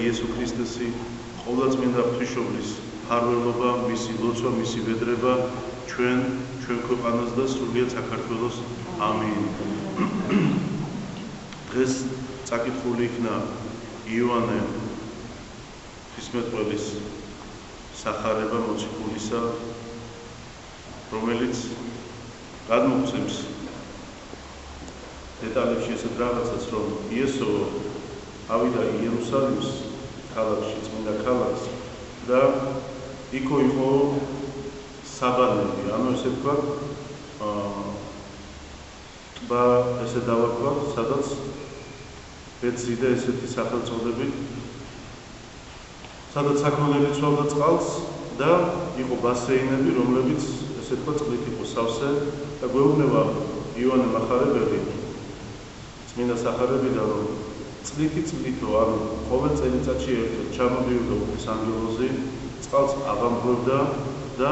იესო ქრისტესი, ყოვლადწმინდა ღვთისმშობლის მფარველობა, მისი ლოცვა, მისი ვედრება ჩვენ ქვეყანას და სრულიად საქართველოს. ამინ. დღეს წაკითხული იქნა იოანე ღვთისმეტყველის სახარება მოციქულისა, რომელიც გადმოგვცემს დეტალებში ესეთ რაღაცას, რომ იესო ავიდა იერუსალიმს, ქალაქში, წმინდა ქალაქს და იქო იყო საბანები, ანუ ესე თქვა, ტბა ესე დავარქვა, სადაც ეციდა ესეთი სახელწოდებით, სადაც საქონელი ცვალდა წყალს და იყო ბასეინები, რომლებიც ესე თქვა წყლით იყო სავსე და გვეუბნება იოანე მახარებელი, წმინდა სახარებიდან, რომ წლითო, ანუ ყოველ წელიწადში ერთხელ ჩამოდიოდა ღვთის ანგელოზი, წყალს აღამბრობდა და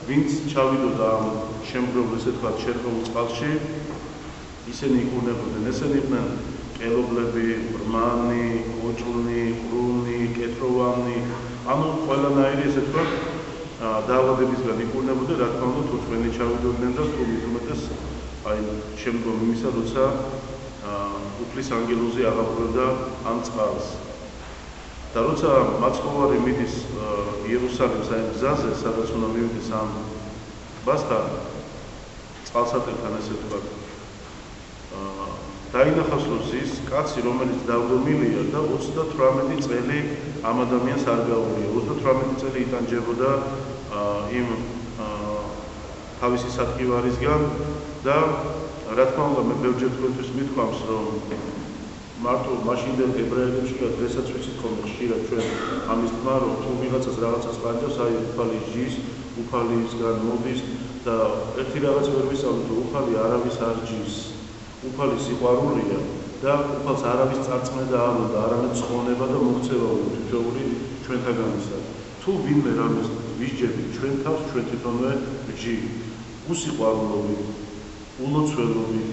ვინც ჩავიდოდა ამ შემგროვლ, ესე თქვა, შერყეულ წყალში, ისინი იკურნებოდნენ. ესენი იყვნენ ყელობლები, ბრმანი, ოჭლნი, ყრუნი, კეთროვანი, ანუ ყველანაირი, ესე თქვა, დაავადებისგან იკურნებოდნენ, რა თქმა უნდა, თუ თქვენი ჩავიდოდნენ და თუ მით უმეტეს, აი, შემდგომ იმისა, როცა უფლის ანგელოზი აღამბრობდა ამ წყალს. და როცა მაცხოვარი მიდის იერუსალიმს აი გზაზე, სადაც უნდა მივიდეს ამ ტბასთან, წყალსატევთან, ესე თქვა, დაინახავს, რომ ზის კაცი, რომელიც დავდომილია და 38 წელი ამ ადამიანს არ გაუვლია. 38 წელი იტანჯებოდა იმ თავისი სათქივარისგან და რა თქმა უნდა, მე ბევრჯერ თქვენთვის მithქვამს, რომ მარტო მაშინდელ ებრაელებში და დღესაც ვიცით ხოლმე ხშირად ჩვენ ამის თქმა, რომ თუ ვიღაცას რაღაცას პანჯავს, აი უფალი ჯის, უფალისგან მოდის და ერთი რაღაც ვერ ვისწავლით, რომ უფალი არავის არ ჯის, უფალი სიყვარულია და უფალს არავის წარწმენა არ უნდა, არამედ ცხონება და მოქცევა უნდა თითოეული ჩვენთაგანისა. თუ ვინმე რამეს ვისჯებით ჩვენ თავს, ჩვენ თვითონვე ვჯი, უსიყვარულობით, ულოცველობით,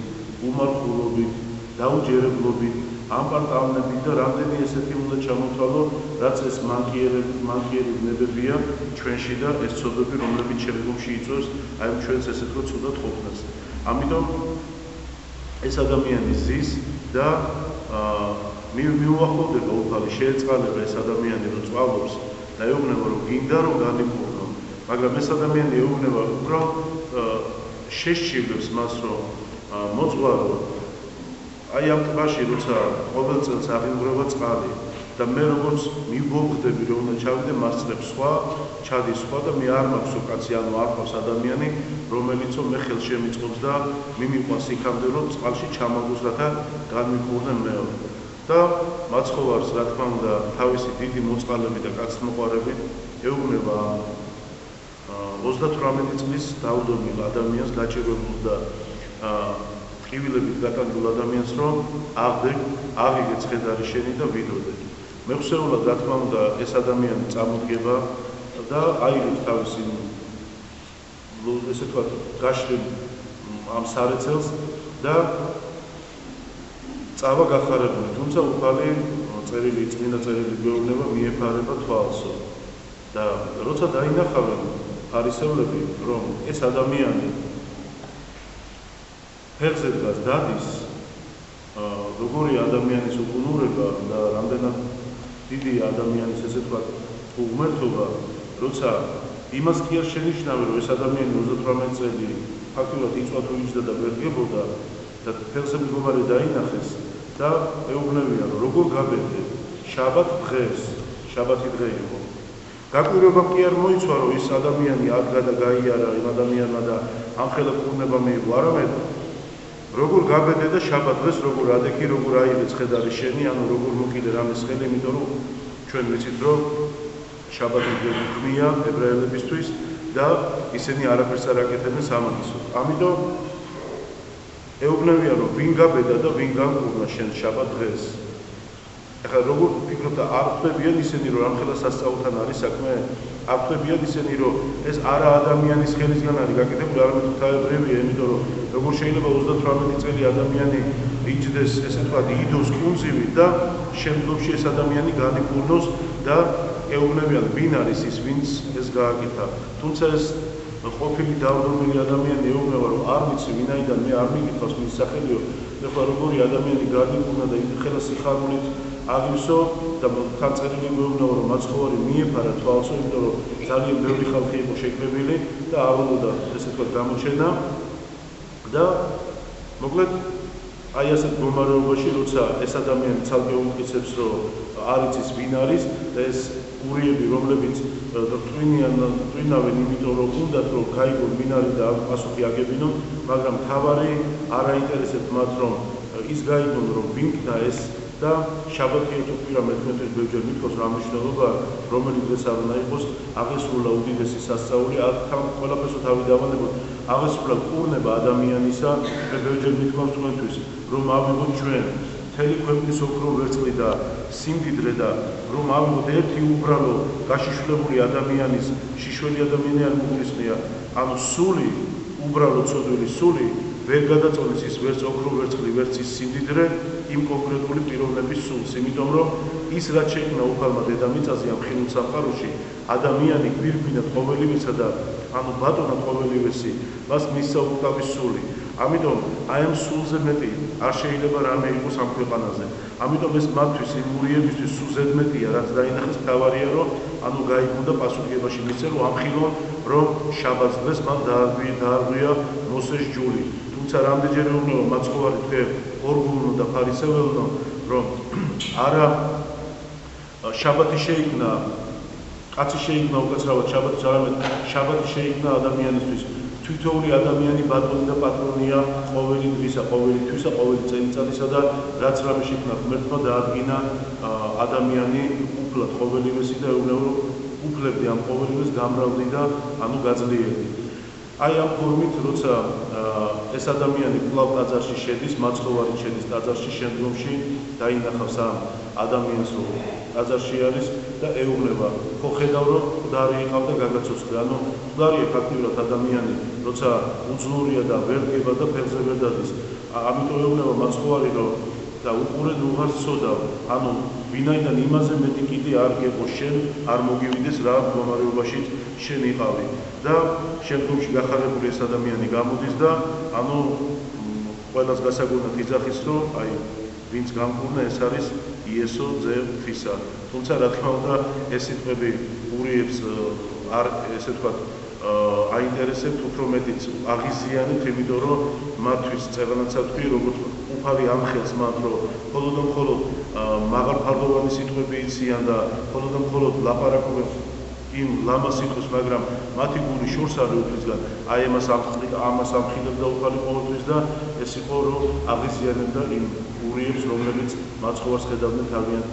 უმარხულობით, დაუჯერებლობით, ამპარტავნებით და რამდენი ესეთი უნდა ჩამოთვალო, რაც ეს მანკიერი ვნებებია ჩვენში და ეს ცოდვები, რომლებიც შემდგომში იწვევს აი ჩვენს ესე თქო ცუდად ყოფნას. ამიტომ ეს ადამიანი ზის და მიუახლოვდება უფალი, შეეწყალება ეს ადამიანი, რომ წვალობს და ეუბნება, რომ გინდა რომ განიკურნო, მაგრამ ეს ადამიანი ეუბნება, უბრალოდ შეშჩივლებს მას, რომ მოწვარო აი ამ ტბაში, როცა ყოველ წელს აღიმღრება წყალი და მე როგორც მივბოღდები, რომ უნდა ჩავიდე, მასწრებს სხვა, ჩადის სხვა და მე არ მაქვს კაცი, ანუ არ ყავს ადამიანი, რომელიც მე ხელს შემიწყობს და მიმიყვანს იქამდე, რომ წყალში ჩამაგოს, რათა განვიკურნე მეორე. და მაცხოვარს, რა თქმა უნდა, თავისი დიდი მოწყალებით და კაცთმოყვარებით ეუბნება 38 წლის დაუდომილ ადამიანს, გაჭირვებულ და ტკივილებით გატანჯულ ადამიანს, რომ აღიგე ცხედარი შენი და ვიდოდე. მეხსეულად, რა თქმა უნდა, ეს ადამიანი წამოდგება და აიღებს თავისი, ესე თქვა, გაშლილ ამ სარეცელს და წავა გახარებული. თუმცა უფალი წმინდა წერილი გვეუბნება, მიეფარება თვალსო. და როცა დაინახავენ ფარისევლები, რომ ეს ადამიანი ფეხზე დგას, დადის, როგორი ადამიანის უკუნურება და რამდენად დიდი ადამიანის, ესე თქვა, უღმერთობა, როცა იმას კი არ შენიშნავენ, რომ ეს ადამიანი 38 წელი ფაქტობრივად იწვა თუ იჯდა და ვერ დგებოდა და ფეხზე მდგომარე დაინახეს და ეუბნებიან, რომ როგორ გაბედე შაბათი დღე იყო. გაკვირვება კი არ მოიცვა, რომ ის ადამიანი ადგა და გაიარა იმ ადამიანმა და ამხელა კურნება მიიღო, არამედ როგორ გაბედე და შაბათ დღეს როგორ ადექი, როგორ აიღე ცხედარი შენი, ანუ როგორ მოკიდე რამის ხელი, იმიტომ რომ ჩვენ ვიცით, რომ შაბათი დღე უქმია ებრაელებისთვის და ისინი არაფერს არ აკეთებენ სამაგისოდ. ამიტომ ეუბნებიან რომ ვინ გაბედა და ვინ განკურნა შენ შაბათ დღეს. ახლა როგორ ვფიქრობ და არ ხვდებიან ისინი რომ ამხელა სასწაულთან არის საქმე? არ ხვდებიან ისინი რომ ეს არა ადამიანის ხელისგან არის გაკეთებული, არამედ ღვთაებრივია, იმიტომ რომ როგორ შეიძლება 38 წელი ადამიანი იჯდეს, ესე ვთქვათ, იდოს კუნძივით და შემდგომში ეს ადამიანი განიკურნოს და ეუბნებიან ვინ არის ის, ვინც ეს გააკეთა. თუმცა ეს ყოფილი დავრდომილი ადამიანი ეუბნება რომ არ ვიცი ვინაიდან მე არ მიგითხოვს მის სახელიო, ეხლა როგორი ადამიანი განიკურნა და ხელა სიხარულით აღივსო და თან წერილი მეუბნება რომ მაცხოვარი მიეფარა თვალსო, იმიტომ რომ ძალიან ბევრი ხალხი იყო შეკრებილი და არ უნდა ესე ვთქვათ გამოჩენა და მოკლედ აი ასეთ მდგომარეობაში როცა ეს ადამიანი ცალკე უმტკიცებს რომ არ იცის ვინ არის და ეს ურიები რომლებიც ტვინავენ იმიტომ რომ უნდათ რომ გაიგონ ვინ არის და პასუხი აგებინონ, მაგრამ თავარი არ აინტერესებთ მათ რომ ის გაიგონ რომ ვინ და ეს და შაბათი თუ კვირა მე-11 ბევრჯერ მithქოს რა მნიშვნელობა რომელი დღეს არ უნდა იყოს აღესრულა უდიდესი სასწაული ამ ყველაფერს თავი დავანებოთ აღესრულა კურნება ადამიანისა მე ბევრჯერ მithქოს თქვენთვის რომ ავიღოთ ჩვენ მთელი ქვეყნის ოქრო ვერცხლი და სიმდიდრე და რომ ავიღოთ ერთი უბრალო გაშიშვლებული ადამიანის შიშველი ადამიანი არ მოგულისხმია ანუ სული უბრალო ცოდვილი სული ვერ გადაწონეს ის ვერც ოქრო ვერცხლი ვერც ის სიმდიდრე იმ კონკრეტული პიროვნების სულს, იმიტომ რომ ის რაც შეიქმნა უფალმა დედამიწაზე ამ ხილულ სამყაროში, ადამიანი გვირგვინად ყოველივესა და ანუ ბატონად ყოველივესი, მას მისცა უკრავის სული. ამიტომ აი ამ სულზე მეტი არ შეიძლება რამე იყოს ამ ქვეყანაზე. ამიტომ ეს მათთვის იმ ურიებისთვის სულზედმეტია, რაც დაინახეს თავარია, რომ ანუ გაიგონდა პასუხიებაში მისცე, რომ ამ ხილონ რომ შაბათს დღეს მან დაარღვია მოსეს ჯული. თუმცა რამდენჯერ ეუბნება მაცხოვარი თქვენ ორგულნო და ფარისეველნო, რომ არა შაბათი შეიქმნა, კაცი შეიქმნა უკაცრავად შაბათს, არამედ შაბათი შეიქმნა ადამიანისთვის. თვითოული ადამიანი ბატონი და პატრონია ყოველი დღისა, ყოველი თვისა, ყოველი წელიწადისა და რაც რამე შეიქმნა ღმერთმა დაადგინა ადამიანი უფლად ყოველივესი და ეუბნება რომ უფლებდი ამ ყოველივეს გამრავლდი და ანუ გაძლიერდი. აი ამ ფორმით როცა ეს ადამიანი კვლავ ტაძარში შედის, მაცხოვარი შედის ტაძარში შემდგომში დაინახავს ამ ადამიანს რომ ტაძარში არის და ეუბნება ხო ხედავ რომ მკვდარი იყავ და გაგაცოცხლე. ანუ მკვდარია ფაქტიურად ადამიანი როცა უძლურია და ვერ დგება და ფეხზე ვერ დადის. ამიტომ ეუბნება მაცხოვარი რომ და უყურე უღარ სოდავ, ანუ ვინაიდან იმაზე მეტი კიდე არ გეყო შენ, არ მოგივიდეს რა მდგომარეობაში შენ იყავი. და შემდგომში გახარებული ეს ადამიანი გამოდის და ანუ ყველას გასაგონად იძახის რომ აი ვინც განკურნა ეს არის იესო ძე ღვთისა. თუმცა რა თქმა უნდა ეს სიტყვები ურიებს არ ესე ვთქვათ აინტერესებთ უფრო მეტიც აღიზიანებთ, იმიტომ რომ მათთვის წეღანაცა თქვი როგორც უფალი ამხელს მათ რომ მხოლოდ და მხოლოდ მაღალფარდოვანი სიტყვები იციან და მხოლოდ და მხოლოდ ლაპარაკობენ იმ ლამას სიტყვის, მაგრამ მათი გული შორს არის უფლისგან, აი ამას ამხილებდა უფალი ყოველთვის და ეს იყო რომ აღიზიანებდა იმ ურიებს, რომლებიც მაცხოვარს ხედავდნენ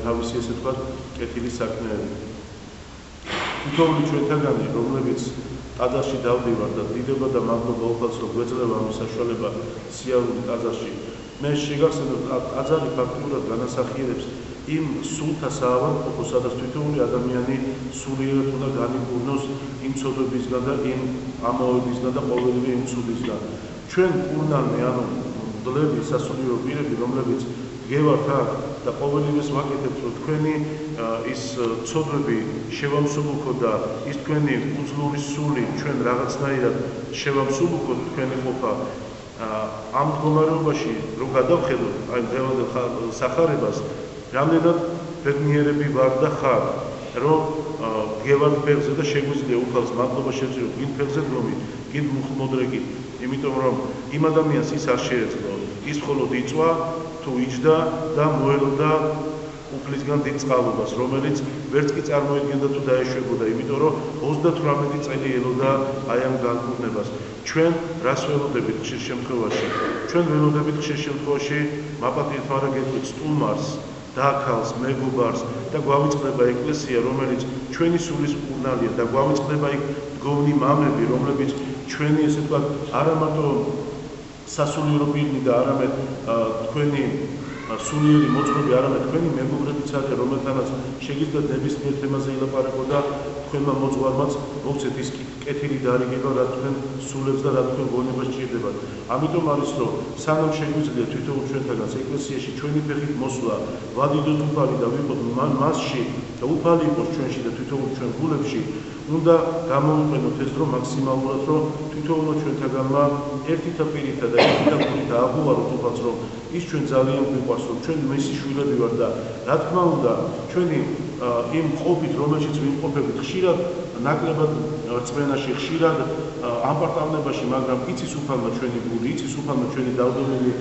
თავისი ესე ვთქვათ კეთილი საქმეებით. თითოეული ჩვენთაგანი, რომლებიც ტაძარში დავდივართ და დიდება და მადლობა უფალს რომ გვეძლევა ამ საშუალება სიარული ტაძარში. მე შეგახსენებთ ტაძარი ფაქტურად განასახიერებს იმ სულთა საავადმყოფოს, სადაც თითოეული ადამიანი სულიერად უნდა განიკურნოს იმ ცოდვებისგან და იმ ამოებისგან და ყოველივე იმ ცუდისგან. ჩვენ კურნალნი, ანუ მდლები, სასულიერო პირები, რომლებიც დგევართ აქ და ყოველივეს ვაკეთებთ, რომ თქვენი ის ცოდვები შევამსუბუქოთ და ის თქვენი უძლური სული ჩვენ რაღაცნაირად შევამსუბუქოთ თქვენი ყოფა ამ მდგომარეობაში რომ გადავხედოთ აი დღევანდელ სახარებას, რამდენად ბედნიერები ვარ და ხარ, რომ დგევართ ფეხზე და შეგვიძლია უფალს მადლობა შევძიოთ, გინ ფეხზე დგომით, გინ მუხმოდრეკით, იმიტომ რომ იმ ადამიანს ის არ შეეძლო, ის მხოლოდ იწვა თუ იჯდა და მოელოდა უფლისგან დიდ წყალობას, რომელიც ვერც კი წარმოედგენდა თუ დაეშვებოდა, იმიტომ რომ 38 წელი ელოდა აი ამ განკურნებას. ჩვენ რას ველოდებით ხშირ შემთხვევაში? ჩვენ ველოდებით ხშირ შემთხვევაში მაპატიეთ არა გეტყვით სტუმარს, დაქალს, მეგობარს და გვავიწყდება ეკლესია, რომელიც ჩვენი სულის მკურნალია და გვავიწყდება იქ მდგომნი მამები, რომლებიც ჩვენი ესე ვთქვათ არა მარტო სასულიერო პირნი და არამედ თქვენი სულიერი მოწყობი არამედ თქვენი მეგობრებიც არიან, რომელთანაც შეგიძლიათ ნებისმიერ თემაზე ილაპარაკო და თქვენმა მოძღვარმაც მოგცეთ ის კეთილი დარიგება, რა თქვენ სულებს და რა თქვენ გონებას ჭირდებათ. ამიტომ არის, რომ სანამ შეგვიძლია თვითონ ჩვენთანაც ეკლესიაში ჩვენი ფეხით მოსვლა, ვადიდოთ უფალი და ვიყოთ მასში და უფალი იყოს ჩვენში და თვითონ ჩვენ გულებში, უნდა გამოვიყენოთ ეს დრო მაქსიმალურად, რომ თვითონმა ჩვენთაგანმა ერთითა პირითა და ერთითა გულით აღვაროთ უფალს, რომ ის ჩვენ ძალიან გვიყვარს, რომ ჩვენ მისი შვილები ვართ და რა თქმა უნდა ჩვენი იმ ყოფით, რომელშიც ვიმყოფებით, ხშირად ნაკლებად რწმენაში, ხშირად ამპარტავნებაში, მაგრამ იცის უფალმა ჩვენი გული, იცის უფალმა ჩვენი დავდომილი,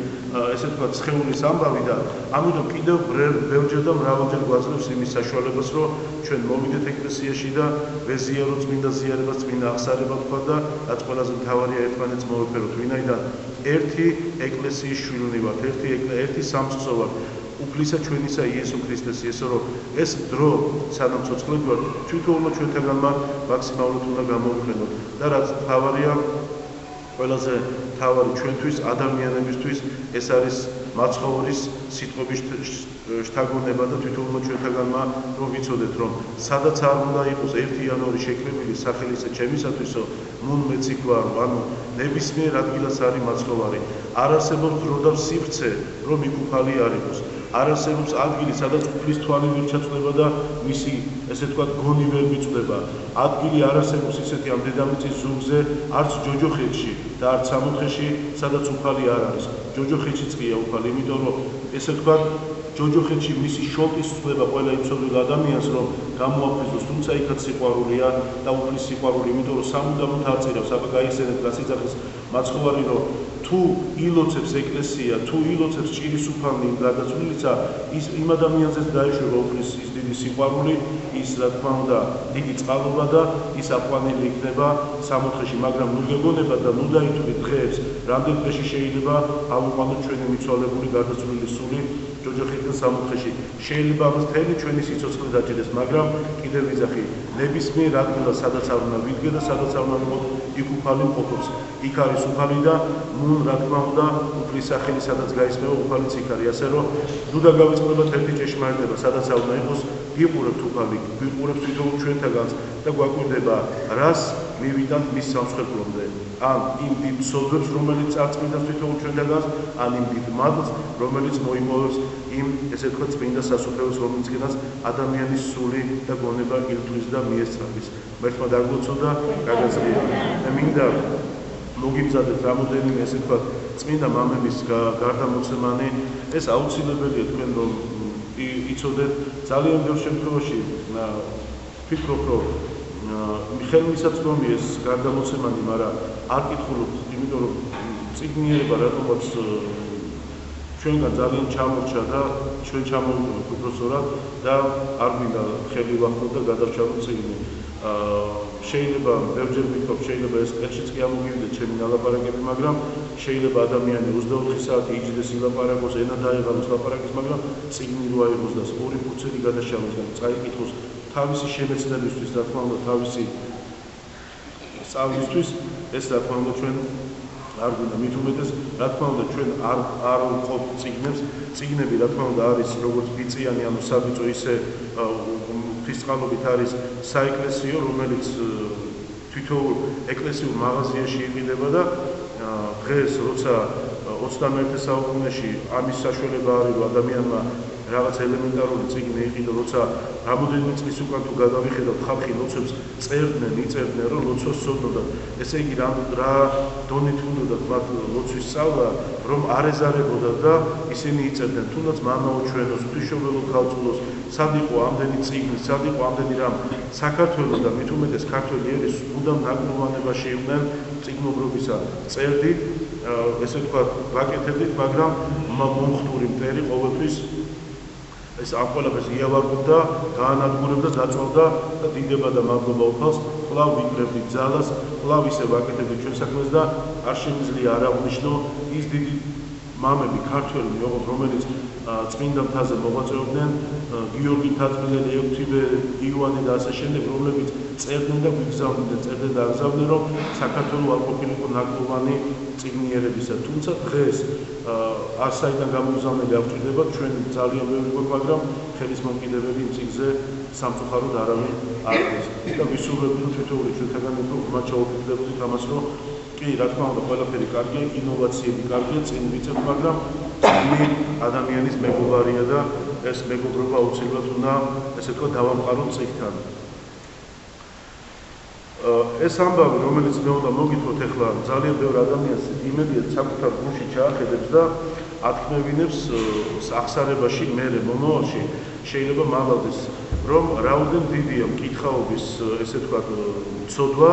ესე ვთქვათ, სხეულის ამბავი და ამიტომ კიდევ ბევრჯერ და მრავალჯერ გვაძლევს იმის საშუალებას, რომ ჩვენ მოვიდეთ ეკლესიაში და ვეზიაროთ წმინდა ზიარებას, წმინდა აღსარება თქვა და რაც ყველაზე მთავარია ერთმანეთს მოვეფეროთ, ვინაიდან ერთი ეკლესიის შვილნი ვართ, ერთი სამწყსო ვართ. უფლისა ჩვენისა იესო ქრისტეს, ისე რომ ეს დრო სანამ ცოცხლები ვართ, თვითონმა ჩვენთაგანმა მაქსიმალურად უნდა გამოვიყენოთ და რაც მთავარია, ყველაზე მთავარი ჩვენთვის ადამიანებისთვის ეს არის მაცხოვრის სიტყვების შთაგონება და თვითონმა ჩვენთაგანმა რომ ვიცოდეთ, რომ სადაც არ უნდა იყოს 1 იანვარი შეკლებული სახელისა ჩემისათვისო, მუნ მეციგვარო, ანუ ნებისმიერ ადგილას არის მაცხოვარი. არ არსებობს დრო და სივრცე, რომ იქ უფალი არ იყოს. არ არსებობს ადგილი, სადაც უფლის თვალი ვერ ჩაწვდება და მისი, ესე ვთქვათ, გონი ვერ მიწვდება. ადგილი არ არსებობს ისეთი ამ დედამიწის ზურგზე, არც ჯოჯოხეთში და არც სამოთხეში, სადაც უფალი არ არის. ჯოჯოხეთში წყია უფალი, იმიტომ რომ ესე ვთქვათ, ჯოჯოხეთში მისი შოლტის წვდება ყველა იმ ცოდვილ ადამიანს, რომ გამოაფრიზოს, თუმცა იქაც სიყვარულია და უფლის სიყვარული, იმიტომ რომ სამუდამოდ აწირავს, აბა გაიხსენეთ გასიძახის მაცხოვარი, რომ თუ ილოცებს ეკლესია, თუ ილოცებს ჭირის უფალნი გადაცვლილისა, ის იმ ადამიანზეც დაეშვება უფლის ის დიდი სიყვარული, ის რა თქმა უნდა დიდი წყალობა და ის აყვანილი იქნება სამოთხეში, მაგრამ ნუ გეგონება და ნუ დაითვლით დღეებს, რამდენ დღეში შეიძლება ავუყვანოთ ჩვენი მიცვალებული გადაცვლილი სული ჯოჯოხეთთან სამოთხეში. შეიძლება ამას მთელი ჩვენი სიცოცხლე დაჭირდეს, მაგრამ კიდევ ვიზახი, ნებისმიერ ადგილას, სადაც არ უნდა ვიდგე და სადაც არ უნდა ვიყოთ, იქ უფალი მყოფობს. იქ არის უფალი და ნუ რა თქმა უნდა უფლის სახელი სადაც გაისმევა, უფალიც იქ არის. ასე რომ ნუ დაგავიწყდებათ ერთი ჭეშმარიტება, სადაც არ უნდა იყოს, ვიყურებთ უფალი, ვიყურებთ თვითონ ჩვენთაგანს და გვაკვირდება, რას მივიდანთ მის სამსხვერპლომდე. ან იმ დიდ სოდვებს, რომელიც წარწმიდავს თვითონ ჩვენთაგანს, ან იმ დიდ მადლს, რომელიც მოიპოვებს იმ, ესე ვთქვათ, წმინდა სასუფეველს, რომელიცგანაც ადამიანის სული და გონება ირთვის და მიესწრაფის. მერთმა დაგლოცო და გაგაძლიერა. და მინდა მოგიმზადეთ რამოდენიმე, ესე ვთქვათ, წმინდა მამების გარდამოცემანი, ეს აუცილებელია თქვენ რომ იცოდეთ. ძალიან ბევრ შემთხვევაში ვფიქრობ, რომ ხელმისაწვდომია ეს გარდამოცემანი, მაგრამ არ კითხულობ, იმიტომ რომ წიგნიერება რატომაც ჩვენგან ძალიან ჩამორჩა და ჩვენ ჩამოვიდეთ უბრალოდ და არ გვინდა ხელი ვახდოთ და გადავჩალოთ წიგნი. შეიძლება ბევრჯერ ვიქნებ, შეიძლება ეს კეთშიც კი ამოგივიდეთ ჩემი ნალაპარაკები, მაგრამ შეიძლება ადამიანი 24 საათი იჯდეს ილაპარაკოს, ენა დაეღალოს ლაპარაკის, მაგრამ წიგნი რო აიღოს და ორი ფურცელი გადაშალოს და წაიკითხოს თავისი შემეცნებისთვის, რა თქმა უნდა, თავისი სწავლისთვის, ეს რა თქმა უნდა ჩვენ არ გვინდა. მით უმეტეს, რა თქმა უნდა, ჩვენ არ ვყოფ წიგნებს. წიგნები, რა თქმა უნდა, არის როგორც ბიწიანი, ანუ საბიწო, ისე ფისწყალობით არის საეკლესიო, რომელიც თითოეულ ეკლესიურ მაღაზიაში იყიდება და დღეს, როცა 21 საუკუნეში ამის საშუალება არის, რომ ადამიანმა რაღაც ელემენტარული წიგნი იყიდო, როცა რამოდენიმე წლის უკან თუ გადავიხედავთ, ხალხი ლოცვებს იწერდნენ, რომ ლოცვას სცოდნოდათ. ესე იგი, რა დონით უნდათ მათ ლოცვის სწავლა, რომ არ ეზარებოდათ და ისინი იწერდნენ, თუნდაც მამაო ჩვენოს, ღვთისმშობელო ქალწულოს, სად იყო ამდენი წიგნი, სად იყო ამდენი რამ. საქართველოს და მით უმეტეს ქართველი ერის მუდამ ნაკლებობაში იყვნენ წიგნობრობისა. წერდით, ესე ვთქვათ, ვაკეთებდით, მაგრამ მომხდური მტერი ყოველთვის ეს ამ ყველაფერს იავარებდა, გაანადგურებდა, დაწვავდა და დიდება და მადლობა უფალს, კვლავ ვიკრებდით ძალას, კვლავ ისე ვაკეთებდით ჩვენ საქმეს და არ შემიძლია არ აღვნიშნო ის დიდი მამები, ქართველი, რომელიც წმინდა მთაზე მოღვაწეობდნენ, გიორგი მთაწმიდელი, ექვთიმე, იოანე და ასე შემდეგ, რომლებიც წერდნენ და გვიგზავნდნენ, წერდნენ და აგზავნდნენ, რომ საქართველო არ ყოფილიყო ნაკლოვანი წიგნიერებისა, თუმცა დღეს არ საიდან გამოგზავნილი არ გვჭირდება, ჩვენ ძალიან ბევრი გვაქვს, მაგრამ ხელისმომკიდებელი იმ წიგნზე სამწუხაროდ არავინ არ არის. და ვისურვებთ, რომ თითოეული ჩვენთაგან უფრო ღრმად ჩაუფიქრდებოდით ამას, რომ კი, რა თქმა უნდა, ყველაფერი კარგია, ინოვაციები კარგია, წინ ვიწევთ, მაგრამ წიგნი ადამიანის მეგობარია და ეს მეგობრობა აუცილებლად უნდა, ესე ვთქვათ, დავამყაროთ წიგნთან. ეს ამბავი, რომელიც მე უნდა მოგითხროთ ახლა, ძალიან ბევრ ადამიანს იმედიად საკუთარ გულში ჩაახედებს და ათქმევინებს აღსარებაში მერე მომავალში შეიძლება მაღალდეს, რომ რაოდენ დიდია მკითხაობის, ესე ვთქვათ, ცოდვა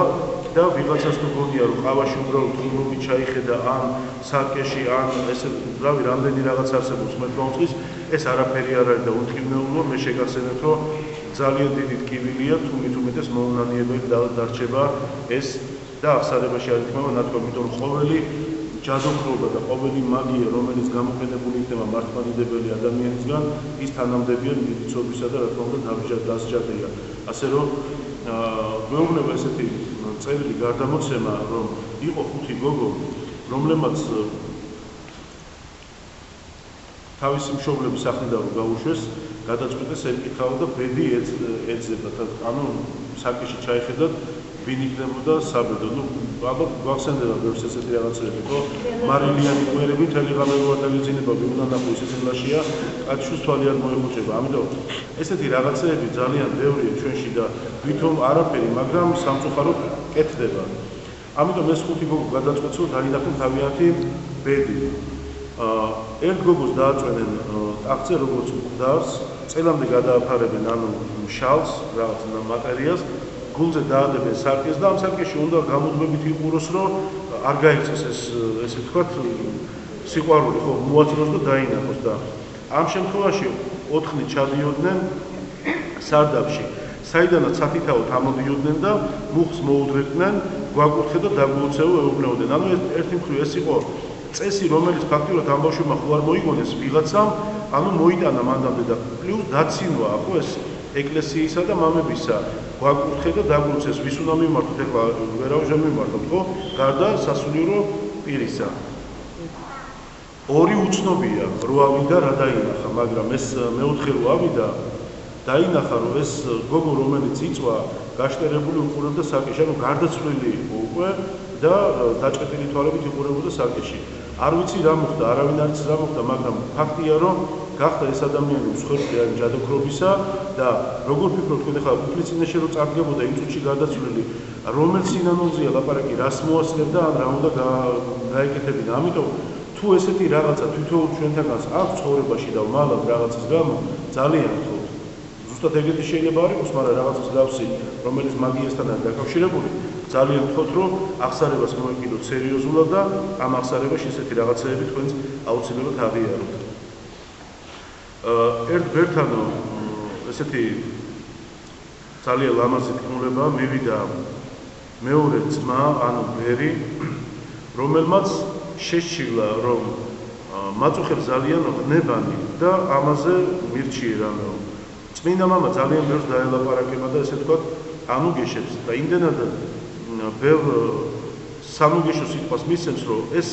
და ვიღაცას თუ გონია, რომ ყავაში უბრალოდ ღრუბლობით ჩაიხედა ან სარკეში, ან ესე რავი, რამდენი რაღაც არსებობს მეტყავწყის, ეს არაფერი არ არის და უთქმეულოა, მე შეგახსენებთ, რომ ძალიან დიდი ტკივილია, თუ მით უმეტეს მოუნანიებელი დარჩება ეს და აღსარებაში არ იქნება ნათქვამი, იმიტომ რომ ყოველი ჯადოქრობა და ყოველი მაგია, რომელიც გამოყენებული იქნება მართლმადიდებელი ადამიანისგან, ის თანამდებია დიდი ცოდვისა და რა თქმა უნდა დასჯადია. ასე რომ გვეუბნება ესეთი წერილი გარდამოცემა, რომ იყო 5 გოგო, რომლებმაც თავისი მშობლების სახლიდან რომ გაუშვეს, გადაწყვიტეს ეკითხავდა და ბედი ეძებდა. ანუ სარკეში ჩაიხედათ, ვინ იქნებოდა საბედო. ნუ ალბათ გვახსენდება ბევრს ესეთი რაღაცები, რომ მარილიანი კვერები მთელი ღამე რო არ დაგიძინება, ვინ უნდა ნახოს ესელაშია, კაცშუს თვალი არ მოეხუჭება. ამიტომ ესეთი რაღაცეები ძალიან ბევრია ჩვენში და ვითომ არაფერი, მაგრამ სამწუხაროდ კეთდება. ამიტომ ეს 5 გოგო გადაწყვეტს, რომ დაინახონ თავიანთი ბედი. ერთ გოგოს დააწვენენ ტახტზე, როგორც მკვდარს, წელამდე გადააფარებენ ანუ შალს, რაღაც მატერიას, გულზე დაადებენ სარკეს და ამ სარკეში უნდა გამუდმებით იყუროს, რომ არ გაიქცეს ესე ვთქვათ, სიყვარული, ხო, მოაწროს და დაინახოს და ამ შემთხვევაში 4 ხნით ჩადიოდნენ სარდაფში, საიდანაც სათითაოდ ამოდიოდნენ და მუხს მოუდრეკდნენ, გვაკურთხე და დაგულოცეო ეუბნებოდნენ. ანუ ერთი მხრივ ეს იყო წესი, რომელიც ფაქტიურად ამ ბავშვებმა ხო არ მოიგონეს ვიღაცამ, ანუ მოიტანა მანდამდე და პლუს დაცინვა, ხო, ეს ეკლესიისა და მამებისა, გვაკურთხე და დაგულოცეს, ვის უნდა მიმართოთ, ეხლა ვერავჟე მიმართოთ, ხო, გარდა სასულიერო პირისა. ორი უცნობია, რო ავიდა რა დაინახა, მაგრამ ეს მეოთხე რო ავიდა, დაინახა, რომ ეს გოგო, რომელიც იწვა, გაშტერებული უყურებდა სარკეში, ანუ გარდაცვლილი იყო უკვე და დაჭეტილი თვალებით იყურებოდა სარკეში. არ ვიცი რა მოხდა, არავინ არ იცის რა მოხდა, მაგრამ ფაქტია, რომ გახდა ეს ადამიანი მსხვერპლი ან ჯადოქრობისა და როგორ ფიქრობთ თქვენ ახლა უფლის წინაშე რო წარდგებოდა იმ წუთში გარდაცვლილი, რომელ სინანონზეა ლაპარაკი, რას მოასწრებდა ან რა უნდა გაეკეთებინა. ამიტომ თუ ესეთი რაღაცა თვითონ ჩვენთანაც აქვს ცხოვრებაში და მალად რაღაცის გამო ძალიან ვთქვით. ზუსტად ეგეთი შეიძლება არ იყოს, მაგრამ რაღაცას გავსი, რომელიც მაგიასთან არის დაკავშირებული. ძალიან ვთქვით, რომ აღსარებას მოეკიდოთ სერიოზულად და ამ აღსარებაში ესეთი რაღაცეები თქვენს აუცილებლად აღიაროთ. ერთ ბერთანო ესეთი ძალიან ლამაზი თქმულება მივიდა მეორე ძმა, ანუ ბერი, რომელმაც შეშილა, რომ მაწუხებს ძალიან ღნებანი და ამაზე მირჩიე რამე. წმინდა მამა ძალიან ბევრს დაელაპარაკება და ესე ვთქვათ, ანუგეშებს და იმდენად ბევრ სამუგეშო სიტყვას მისცემს, რომ ეს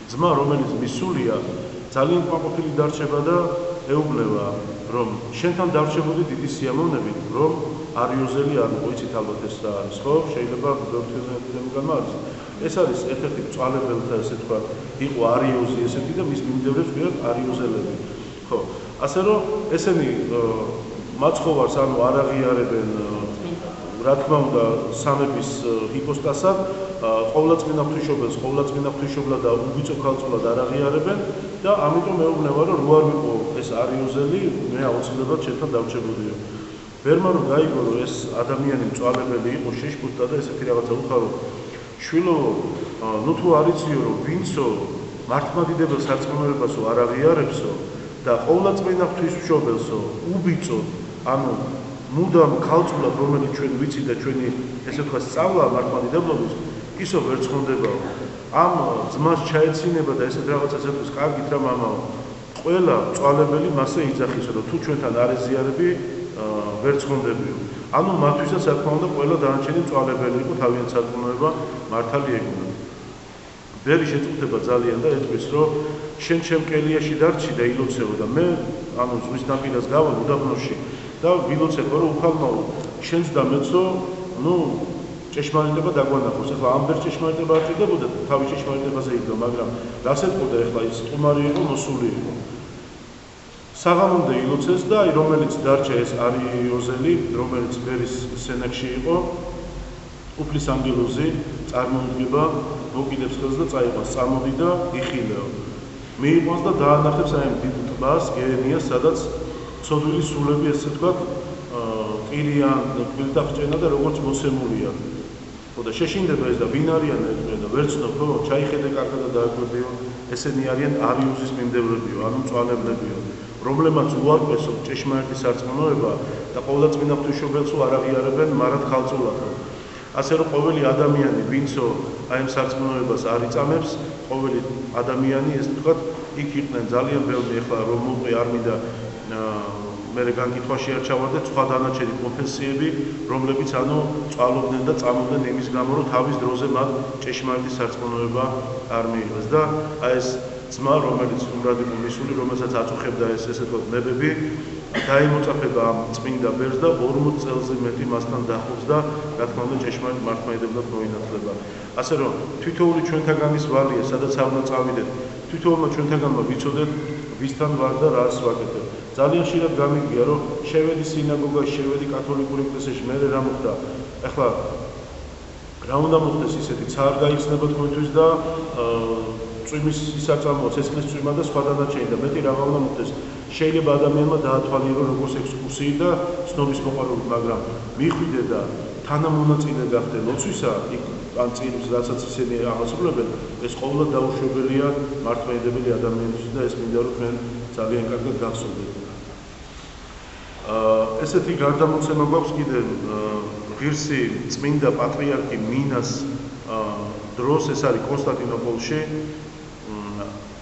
ძმა, რომელიც მისულია, ძალიან კმაყოფილი დარჩება და ეუბნება, რომ შენთან დარჩებოდი დიდი სიამოვნებით, რომ არიოზელი არ მოიცით ალბათ ეს რა არის, ხო? შეიძლება ბევრთვისაც არის. ეს არის ერთ-ერთი მწვალებელთა, ესე ვთქვათ, იყო არიოზი ესეთი და მის მიმდევრებს ვიღებთ არიოზელები. ხო, ასე რომ ესენი მაცხოვარს ანუ არ აღიარებენ რა თქმა უნდა სამების ჰიპოსტასად, ყოვლადწმინდა ღვთისმშობლად და უბიწო ქალწულად არ აღიარებენ და ამიტომ მეუბნება, რომ რო არ ვიყო ეს არიოზელი, მე აუცილებლად შენთან დავრჩებოდიო. ბერმა რომ გაიგო, რომ ეს ადამიანი მწვალებელი იყო, შეშფოთდა და ესეთი რაღაცა უხარო. შვილო, ნუ თუ არ იციო, რომ ვინცო მართლმადიდებელ სარწმუნოებასო არ აღიარებსო და ყოვლადწმინდა ღვთისმშობელსო უბიწო, ანუ მუდამ ქალწულად, რომელიც ჩვენ ვიცით და ჩვენი ესე ვთქვათ სწავლა მართლმადიდებლობის, ისო ვერ ცხონდებაო. ამ ძმას ჩაეცინება და ესეთ რაღაცას ეთქვის, კარგით რა მამაო, ყველა მწვალებელი მასე იძახის, რომ თუ ჩვენთან არ ეზიარები, ვერ ცხონდებიო. ანუ მათთვისაც რა თქმა უნდა ყველა დანარჩენი მწვალებელი იყო, თავიანთ სარწმუნოება მართალი ეგონა. ბევრი შეწუხდება ძალიან და ეტყვის, რომ შენ ჩემ კელიაში დარჩი და ილოცეო და მე ანუ ზღვის ნაპირას გავალ უდაბნოში და ვილოცებ, რომ უფალმაო შენც და მეცო, ნუ ჭეშმარიტება დაგვანახოს. ახლა ამ ვერ ჭეშმარიტება არ ჭირდებოდა, თავის ჭეშმარიტებაზე იდგა, მაგრამ რას ეთქოდა ახლა ის სტუმარი იყო, მოსული იყო. საღამომდე ილოცეს და აი რომელიც დარჩა ეს არიოზელი, რომელიც ბერის სენაკში იყო, უფლის ანგელოზი წარმოუდგება, მოკიდებს ხელს და წაიყვანს, წამოდი და იხილეო. მიიყვანს და დაანახებს აი ამ დიდ ტბას, გეენიას, სადაც ცოდვილი სულები, ესე ვთქვათ, ყირიან, გვილდახჭენა და როგორც მოსემულია. და შეშინდება ეს და ვინ არიან ეს და ვერ ცნობ, ხო, ჩაიხედე კარგად და დააკვირდიო, ესენი არიან არიოზის მიმდევრებიო, ანუ მწვალებლებიო, რომლებმაც უარყვესო ჭეშმარიტი სარწმუნოება და ყოვლადწმინდა ღვთისმშობელს არ აღიარებენ მარად ხალწულად. ასე რომ ყოველი ადამიანი, ვინცო აი ამ სარწმუნოებას არ იწამებს, ყოველი ადამიანი ეს ვთქვათ, იქ იყვნენ ძალიან ბევრი ახლა რომ მოყვე არ მინდა მე განკითხვაში არ ჩავარდე სხვა დანარჩენი კონფესიები, რომლებიც ანუ წვალობდნენ და წამოდნენ იმის გამო, რომ თავის დროზე მათ ჭეშმარიტი სარწმუნოება არ მიიღეს და აი ეს ძმა, რომელიც უმრად იყო მისული, რომელსაც აწუხებდა ეს ესე ვთქვათ ნებები, დაიმოწაფება ამ წმინდა ბერს და 40 წელზე მეტი მასთან დახობს და რა თქმა უნდა ჭეშმარიტ მართლმადიდებლად მოინათლება. ასე რომ თითოეული ჩვენთაგანის ვალია, სადაც არ უნდა წავიდეთ, თითოეულმა ჩვენთაგანმა ვიცოდეთ ვისთან ვარ და რას ვაკეთებ. ძალიან ხშირად გამიგია, რომ შევედი სინაგოგაში, შევედი კათოლიკურ ეკლესიაში, მე რა მოხდა. ახლა რა უნდა მოხდეს ისეთი, ცა არ გაიხსნება თქვენთვის და წვიმის საწამო, ცეცხლის წვიმა და სხვა დანარჩენი და მეტი რა უნდა მოხდეს. შეიძლება ადამიანმა დაათვალიერო როგორც ექსკურსიი და ცნობის მოყვარული, მაგრამ მიხვიდე და თანამონაწილე გახდე ლოცვისა, იქ ან წირს, რასაც ისინი აღასრულებენ, ეს ყოველდღე დაუშვებელია მართლმადიდებელი ადამიანისთვის და ეს მინდა რომ თქვენ ძალიან კარგად გახსოვდეთ. ესეთი გარდამოცემა გვაქვს კიდე ღირსი წმინდა პატრიარქი მინას დროს, ეს არის კონსტანტინოპოლში.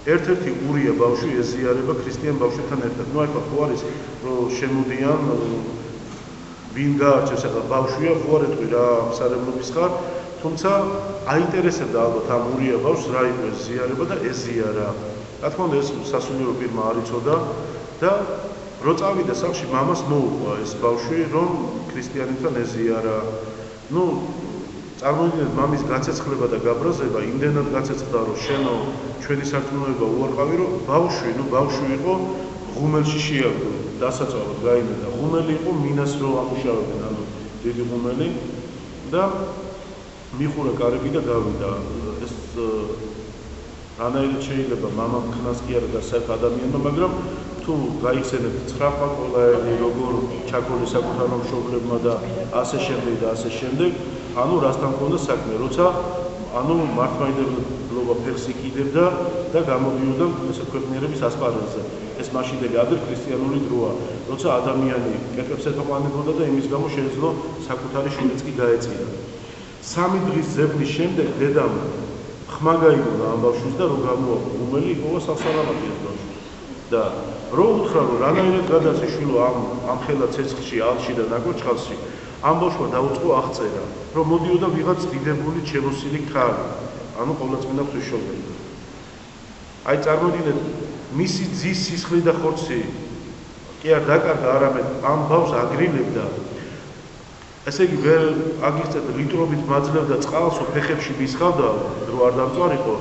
ერთ-ერთი ურია ბავშვი ეზიარება ქრისტიან ბავშვებთან ერთად. ნუ ახლა ხო არის რომ შემოდიან ვინ გაარჩევს ახლა ბავშვია, ხო არ ეტყვი რა მსარებლობის ხარ, თუმცა აინტერესებდა ალბათ ამ ურია ბავშვს რა იყო ეს ზიარება და ეზიარა. რა თქმა უნდა ეს სასულიერო პირმა არ იცოდა და რო წავიდა სახლში მამას მოუყვა ეს ბავშვი რომ ქრისტიანებთან ეზიარა. ნუ წარმოვიდგინეთ მამის გაცეცხლება და გაბრაზება იმდენად გაცეცხლდა რომ შენო ჩვენი სარწმუნოება უარყავი რომ ბავშვი იყო ღუმელში შეაგდო დასაწავად გაიმედა ღუმელი იყო მინას რო ამუშავებდნენ ანუ დიდი ღუმელი და მიხურა კარები და გავიდა ეს რანაირად შეიძლება მამამ ხნას კი არა და საერთოდ ადამიანმა მაგრამ თუ გაიხსენებთ 9 ყოლაელი როგორ ჩაკოლის საკუთარ მშობლებმა და ასე შემდეგ ანუ რასთან ქონდა საქმე როცა ანუ მართლმადიდებლობა ფეხს იკიდებდა და გამოდიოდა ესე ქვეყნიერების ასპარეზზე ეს მაშინდელი ადრე ქრისტიანული დროა როცა ადამიანი კეთებს ეთოყანებოდა და იმის გამო შეეძლო საკუთარი შვილიც კი გაეწია 3 დღის ზებნის შემდეგ დედამ ხმა გაიგონა ამ ბავშვის და რო გამოაყო უმელი იპოვა სასალამათი ეს ბავშვი და რო უთხრა რომ რანაირად გადაცე შვილო ამ ხელა ცეცხლში ალში და ნაკოჩხალში ამ ბავშვმა დაუწყო აღწერა რომ მოდიოდა ვიღაც დიდებული ჩემოსილი ქალი ანუ ყოვლადწმინდა ღვთისმშობელი აი წარმოგიდგენთ მისი ძის სისხლი და ხორცი კი არ დაკარგა არამედ ამ ბავშვს აგრილებდა ესე იგი ვერ აგიხსენეთ ლიტრობით მაძლევდა წყალს ფეხებში მისხავდა რო არ დამწვარიყო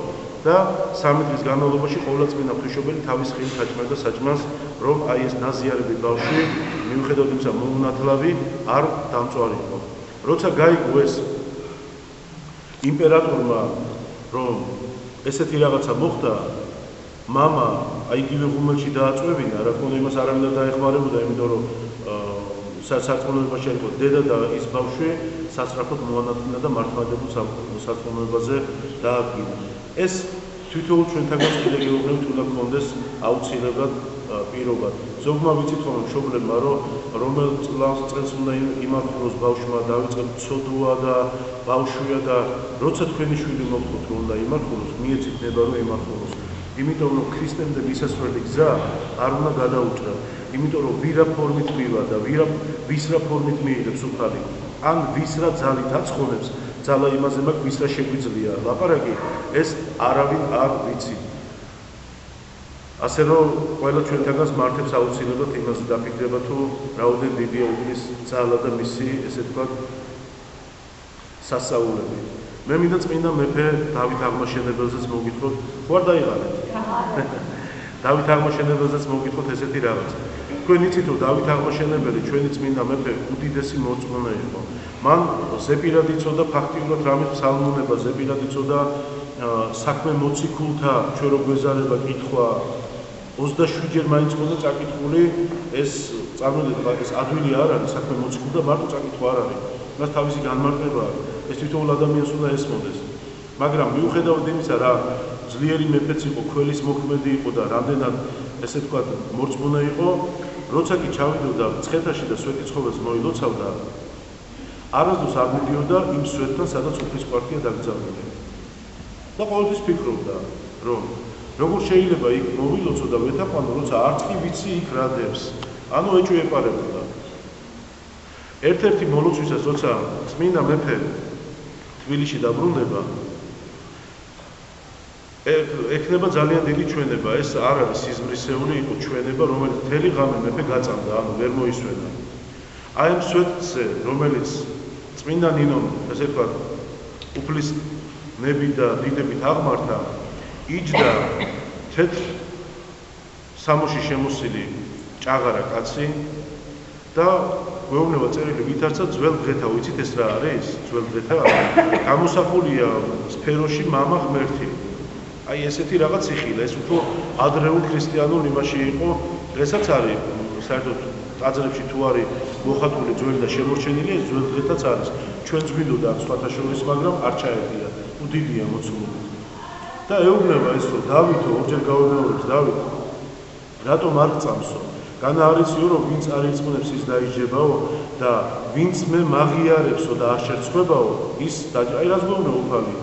და 3 დღის განმავლობაში ყოვლადწმინდა ღვთისმშობელი თავის ხილით აჭმევდა საჭმელს რომ აი ეს ნაზიარები ბავშვი მიუხედავად იმისა მოუნათლავი არ დამწვარიყო როცა გაიგო ეს იმპერატორმა რომ ესეთი რაღაცა მოხდა მამა აი იგივე ღუმელში დააწვევინა რა თქმა უნდა იმას არამედ დაეხმარებოდა იმიტომ რომ სარწმუნოებაში იყო დედა და ის ბავშვი სასწრაფოდ მოანათლნა და მართლმადიდებლურ სარწმუნოებაზე დაადგინა ეს თითოეულ ჩვენთაგან კიდე გეუბნებით უნდა გქონდეს აუცილებლად პირობა ზოგმა ვიცით რომ მშობლებმა რომელ წელს უნდა იმართლოს ბავშვმა დავიწყეთ ცოდვა და ბავშვია და როცა თქვენი შვილი მოგხოთ რომ უნდა იმართლოს მიეცით ნება რომ იმართლოს იმიტომ რომ ქრისტემდე მისასვლელი გზა არ უნდა გადაუჭრათ იმიტომ რომ ვირა ფორმით მივა და ვის რა ფორმით მიიღებს უფალი ან ვის რა ძალით აცხონებს ძალა იმაზე მაქვს, ვის რა შეგვიძლია ლაპარაკი, ეს არავინ არ ვიცი. ასე რომ ყველა ჩვენთანაც მართებს აუცილებლად იმაზე დაფიქრება, თუ რაოდენ დიდია უდრის ძალა და მისი, ესე ვთქვათ, სასწაულები. მე მინდა წმინდა მეფე დავით აღმაშენებელზეც მოგითხროთ, ხო არ დაიღალეთ? დავით აღმაშენებელზეც მოგითხროთ ესეთი რაღაც. თქვენ იცით, რომ დავით აღმაშენებელი ჩვენი წმინდა მეფე უდიდესი მორწმუნე იყო. მან ზეპირად იცოდა ფაქტიურად რამის ფსალმუნება, ზეპირად იცოდა საქმე მოციქულთა ჩვენ რო გვეზარება კითხვა. 27-ჯერ მაინც მოდა წაკითხული ეს წარმოდიდგა ეს ადვილი არ არის საქმე მოციქულთა მარტო წაკითხვა არ არის. მას თავისი განმარტება აქვს. ეს თვითონ ადამიანს უნდა ესმოდეს. მაგრამ მიუხედავად იმისა, რა ძლიერი მეფეც იყო, ქველის მოქმედი იყო და რამდენად ესე ვთქვათ მორწმუნე იყო, როცა კი ჩავიდოდა მცხეთაში და სვეტიცხოველს მოილოცავდა, არასდროს არ მიდიოდა იმ სვეტთან, სადაც უფლის პარტია დაკრძალული. და ყოველთვის ფიქრობდა, რომ როგორ შეიძლება იქ მოვილოცო და ვეთაყვანო, როცა არც კი ვიცი იქ რა დევს. ანუ ეჭვეპარებოდა. ერთ-ერთი მოლოცვისას, როცა წმინდა მეფე თბილისში დაბრუნდება, ექნება ძალიან დიდი ჩვენება. ეს არ არის სიზმრისეული იყო ჩვენება, რომელიც მთელი ღამე მეფე გაწამდა, ანუ ვერ მოისვენა. აი ამ სვეტზე, რომელიც წმინდა ნინომ, ესე ვთქვათ, უფლის ნებით და დიდებით აღმართა, იჯდა თეთრ სამოში შემოსილი ჭაღარა კაცი და გვეუბნება წერილი ვითარცა ძველ დღეთა, ვიცით ეს რა არის? ძველ დღეთა გამოსახულია სფეროში მამა ღმერთი. აი ესეთი რაღაც იხილა, ეს უფრო ადრეულ ქრისტიანულ იმაში იყო, დღესაც არის საერთოდ ტაძრებში თუ არის მოხატული ძველი და შემორჩენილი, ეს ძველ დღეთაც არის. ჩვენც გვინდოდა სხვათა შორის, მაგრამ არ ჩაერდია, უდიდია მოცულობით. და ეუბნება ეს რომ დავითო, ორჯერ გავემეორებს დავით, რატომ არ გწამსო? განა არიციო, რომ ვინც არ ირწმუნებს ის დაიჯებაო და ვინც მე მაღიარებსო და არ შერცხვებაო, ის აი რას გვეუბნება უფალი?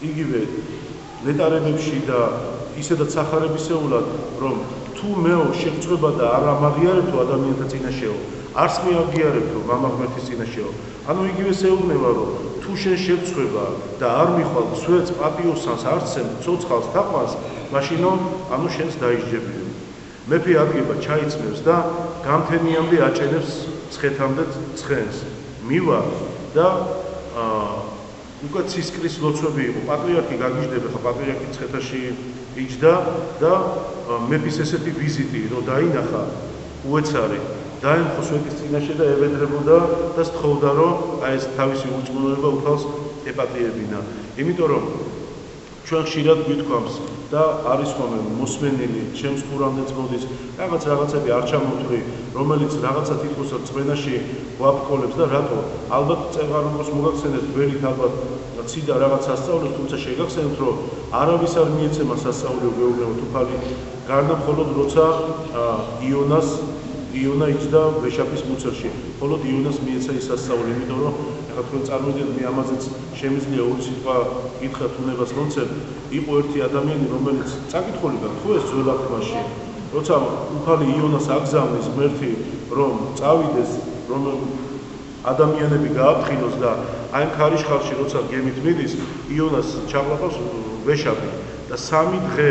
იგივე ნეტარებებში და ისედაც სახარებისეულად, რომ თუ მეო შეგწყვება და არ ამაღიარებთო ადამიანთა წინაშეო, არც მე აღიარებთო მამა ღმერთის წინაშეო. ანუ იგივე შეეუბნება, რომ თუ შენ შეგწყვება და არ მიხვალ სვეტს, პატიოსანს, არცემ ცოცხალს თაყვანს, მაშინო ანუ შენს დაიჯებიო. მეფე ადგება, ჩაიწმევს და გამთენიამდე აჭენებს ცხეთამდე ცხენს. მივა და უკვე ცისკრის ლოცვები იყო. პატრიარქი გაგიჟდება, ხა პატრიარქი ცხეთაში იჯდა და მეფის ესეთი ვიზიტი, რომ დაინახა უეცარი, დაემხო სვეტის წინაშე და ევედრებოდა და სთხოვდა, რომ აი ეს თავისი ურწმუნოება უფალს ეპატიებინა. იმიტომ რომ ჩვენ ხშირად გვითქვამს და არის ხოლმე მოსმენილი, ჩემს ყურამდეც მოდის რაღაცები არ ჩამოთვლი, რომელიც რაღაცა თითქოს წვენაში ვაფრთხოლებს და რატო? ალბათ წეღარობას მოგახსენეთ, ველით ალბათ ციდა რაღაც სასწაულებს, თუმცა შეგახსენებთ, რომ არავის არ მიეცემა სასწაული გეუბნებათ უფალი, გარდა მხოლოდ როცა იონა იჯდა ვეშაპის მუცელში, მხოლოდ იონას მიეცა ის სასწაული, იმიტომ რომ ეხლა თქვენ წარმოვიდგინეთ, მე ამაზეც შემიძლია ორი სიტყვა გითხრათ უნებას მომცემ. იყო ერთი ადამიანი, რომელიც წაკითხული გაქვთ ხო ეს ძველ აღთქმაში, როცა უფალი იონას აგზავნის ღმერთი, რომ წავიდეს, რომ ადამიანები გააფრთხილოს და აი ამ ქარიშხალში როცა გემით მიდის, იონას ჩაყლაპავს ვეშაპი და 3 დღე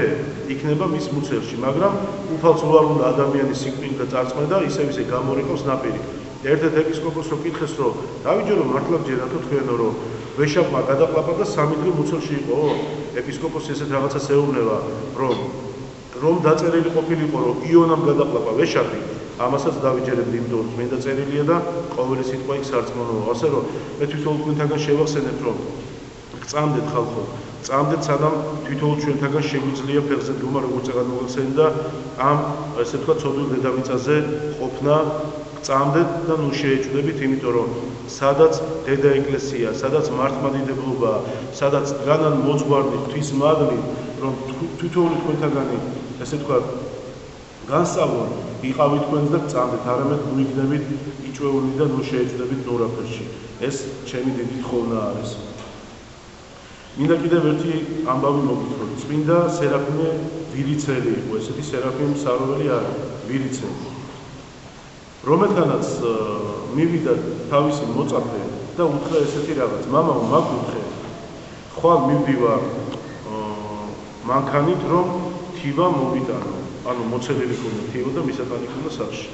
იქნება მის მუცელში, მაგრამ უფალს უარ უნდა ადამიანის სიკვდილი და წარწმენა და ისე გამორიყავს ნაპირი. ერთ-ერთ ეპისკოპოსს კითხეს, რომ დავიჯერო მართლა ჯერათო თქვენო, რომ ვეშაპმა გადაყლაპა და 3 დღე მუცელში იყო. ეპისკოპოსი ესეთ რაღაცას ეუბნება, რომ დაწერილი ყოფილიყო, რომ იონამ გადაყლაპა ვეშაპი, ამასაც დავიჯერებდი, იმიტომ რომ წმინდა წერილია და ყოველი სიტყვა იქ სარწმუნოა. ასე რომ მე თვითონ თქვენთაგან შევახსენებ, რომ გწამდეთ ხალხო, წამდეთ სანამ თვითონ ჩვენთაგან შეგვიძლია ფეხზე დუმა როგორც ეგარ მოგახსენეთ და ამ ესე ვთქვათ ცოდვილ დედამიწაზე ყოფნა წამდეთ და ნუ შეეჭვდებით, იმიტომ რომ სადაც დედა ეკლესია, სადაც მართლმადიდებლობა, სადაც დგანან მოძღვარნი ღვთისმადლი, რომ თვითონული თქვენთაგანი ესე ვთქვათ განსწავლონ იყავით თქვენს და წამდეთ, არამედ ნუ იქნებით იჭვეული და ნუ შეეჭვდებით ნორაფერში. ეს ჩემი დიდი თხოვნა არის. მინდა კიდევ ერთი ამბავი მოგითხროთ. წმინდა სერაფიმე ვირიცელი იყო, ესეთი სერაფიმ საროველი არის, ვირიცელი. რომელთანაც მივიდა თავისი მოწაფე და უთხრა ესეთი რაღაც, მამაო, მაგ უთხრე. ხვალ მივდივარ მანქანით, რომ თივა მოვიტანო. ანუ მოცელილი ქონდა თივა და მისათანი ქონდა სახლში.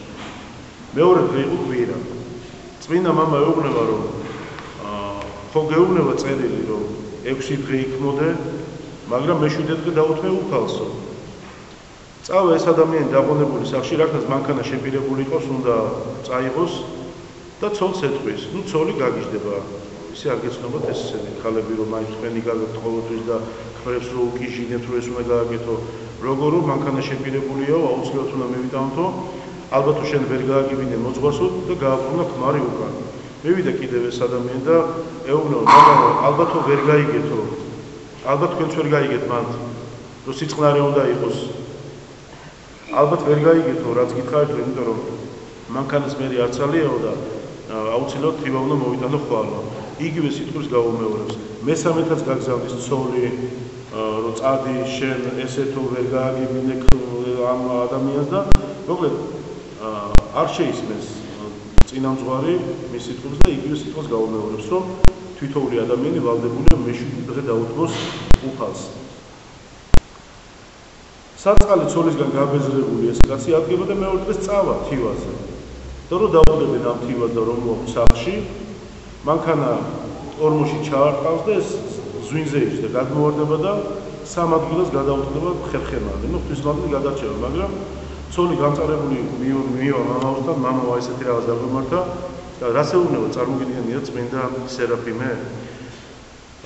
მეორე დღე იყო კვირა. წმინდა მამა ეუბნება, რომ ხო გეუბნება წერილი, რომ 6 დღე იქმოდე, მაგრამ მე-7 დღე დაუთმე უფალსო. წავა ეს ადამიანი დაყოლებული სახლში, რაკაც მანქანა შეპირებული იყოს, უნდა წაიღოს და ცოლს ეთყვის. ნუ ცოლი გაგიჟდება. ისე არ გეცნობათ ეს ისეთი ხალები, რომ აი თქვენი გაგებთ ყოველთვის და ქმრებს რომ უკიჟინებთ, რომ ეს უნდა გააკეთო. როგორ რომ მანქანა შეპირებულია, აუცილებლად უნდა მივიტანთო. ალბათ თუ შენ ვერ გააგებინე მოძღვარსო და გააბრუნა ქმარი უკან. მივიდა კიდევ ეს ადამიანი და ეუბნება, მამაო, ალბათ თუ ვერ გაიგეთო. ალბათ თქვენც ვერ გაიგეთ მანდ, რომ სიწყნარე უნდა იყოს. ალბათ ვერ გაიგეთო, რაც გითხარით, იმიტომ რომ მანქანას მე არც ალიაო და აუცილებლად თივა უნდა მოვიტანო ხვალ. იგივე სიტყვის გაუმეორებს. მესამედაც გაგზავნის ცოლი, რომ წადი შენ ესეთო ვერ გააგებინე ამ ადამიანს და მოკლედ არ შეისმენს წინამძღვარი მის სიტყვებს და იგივე სიტყვას გაუმეორებს, რომ თვითოული ადამიანი ვალდებულია მე-7 დღე დაუთმოს უფალს. საწყალი ცოლისგან გაბეზრებული ეს კაცი ადგება და მეორე დღეს წავა თივაზე. და რომ დაუდებენ ამ თივას და რომ მოაქვს სახლში, მანქანა ორმოში ჩაარტყავს და ეს ზვინზე იჯდა, გადმოვარდება და სამ ადგილას გადაუტყდება ხერხემალი. ნუ ღვთისმადლი გადარჩება, მაგრამ ცოლი გამწარებული მივა მამაოსთან, მამაო ესეთი რაღაც დაგვემართა და რას ეუბნება წარმოგიდგენია წმინდა სერაფიმე?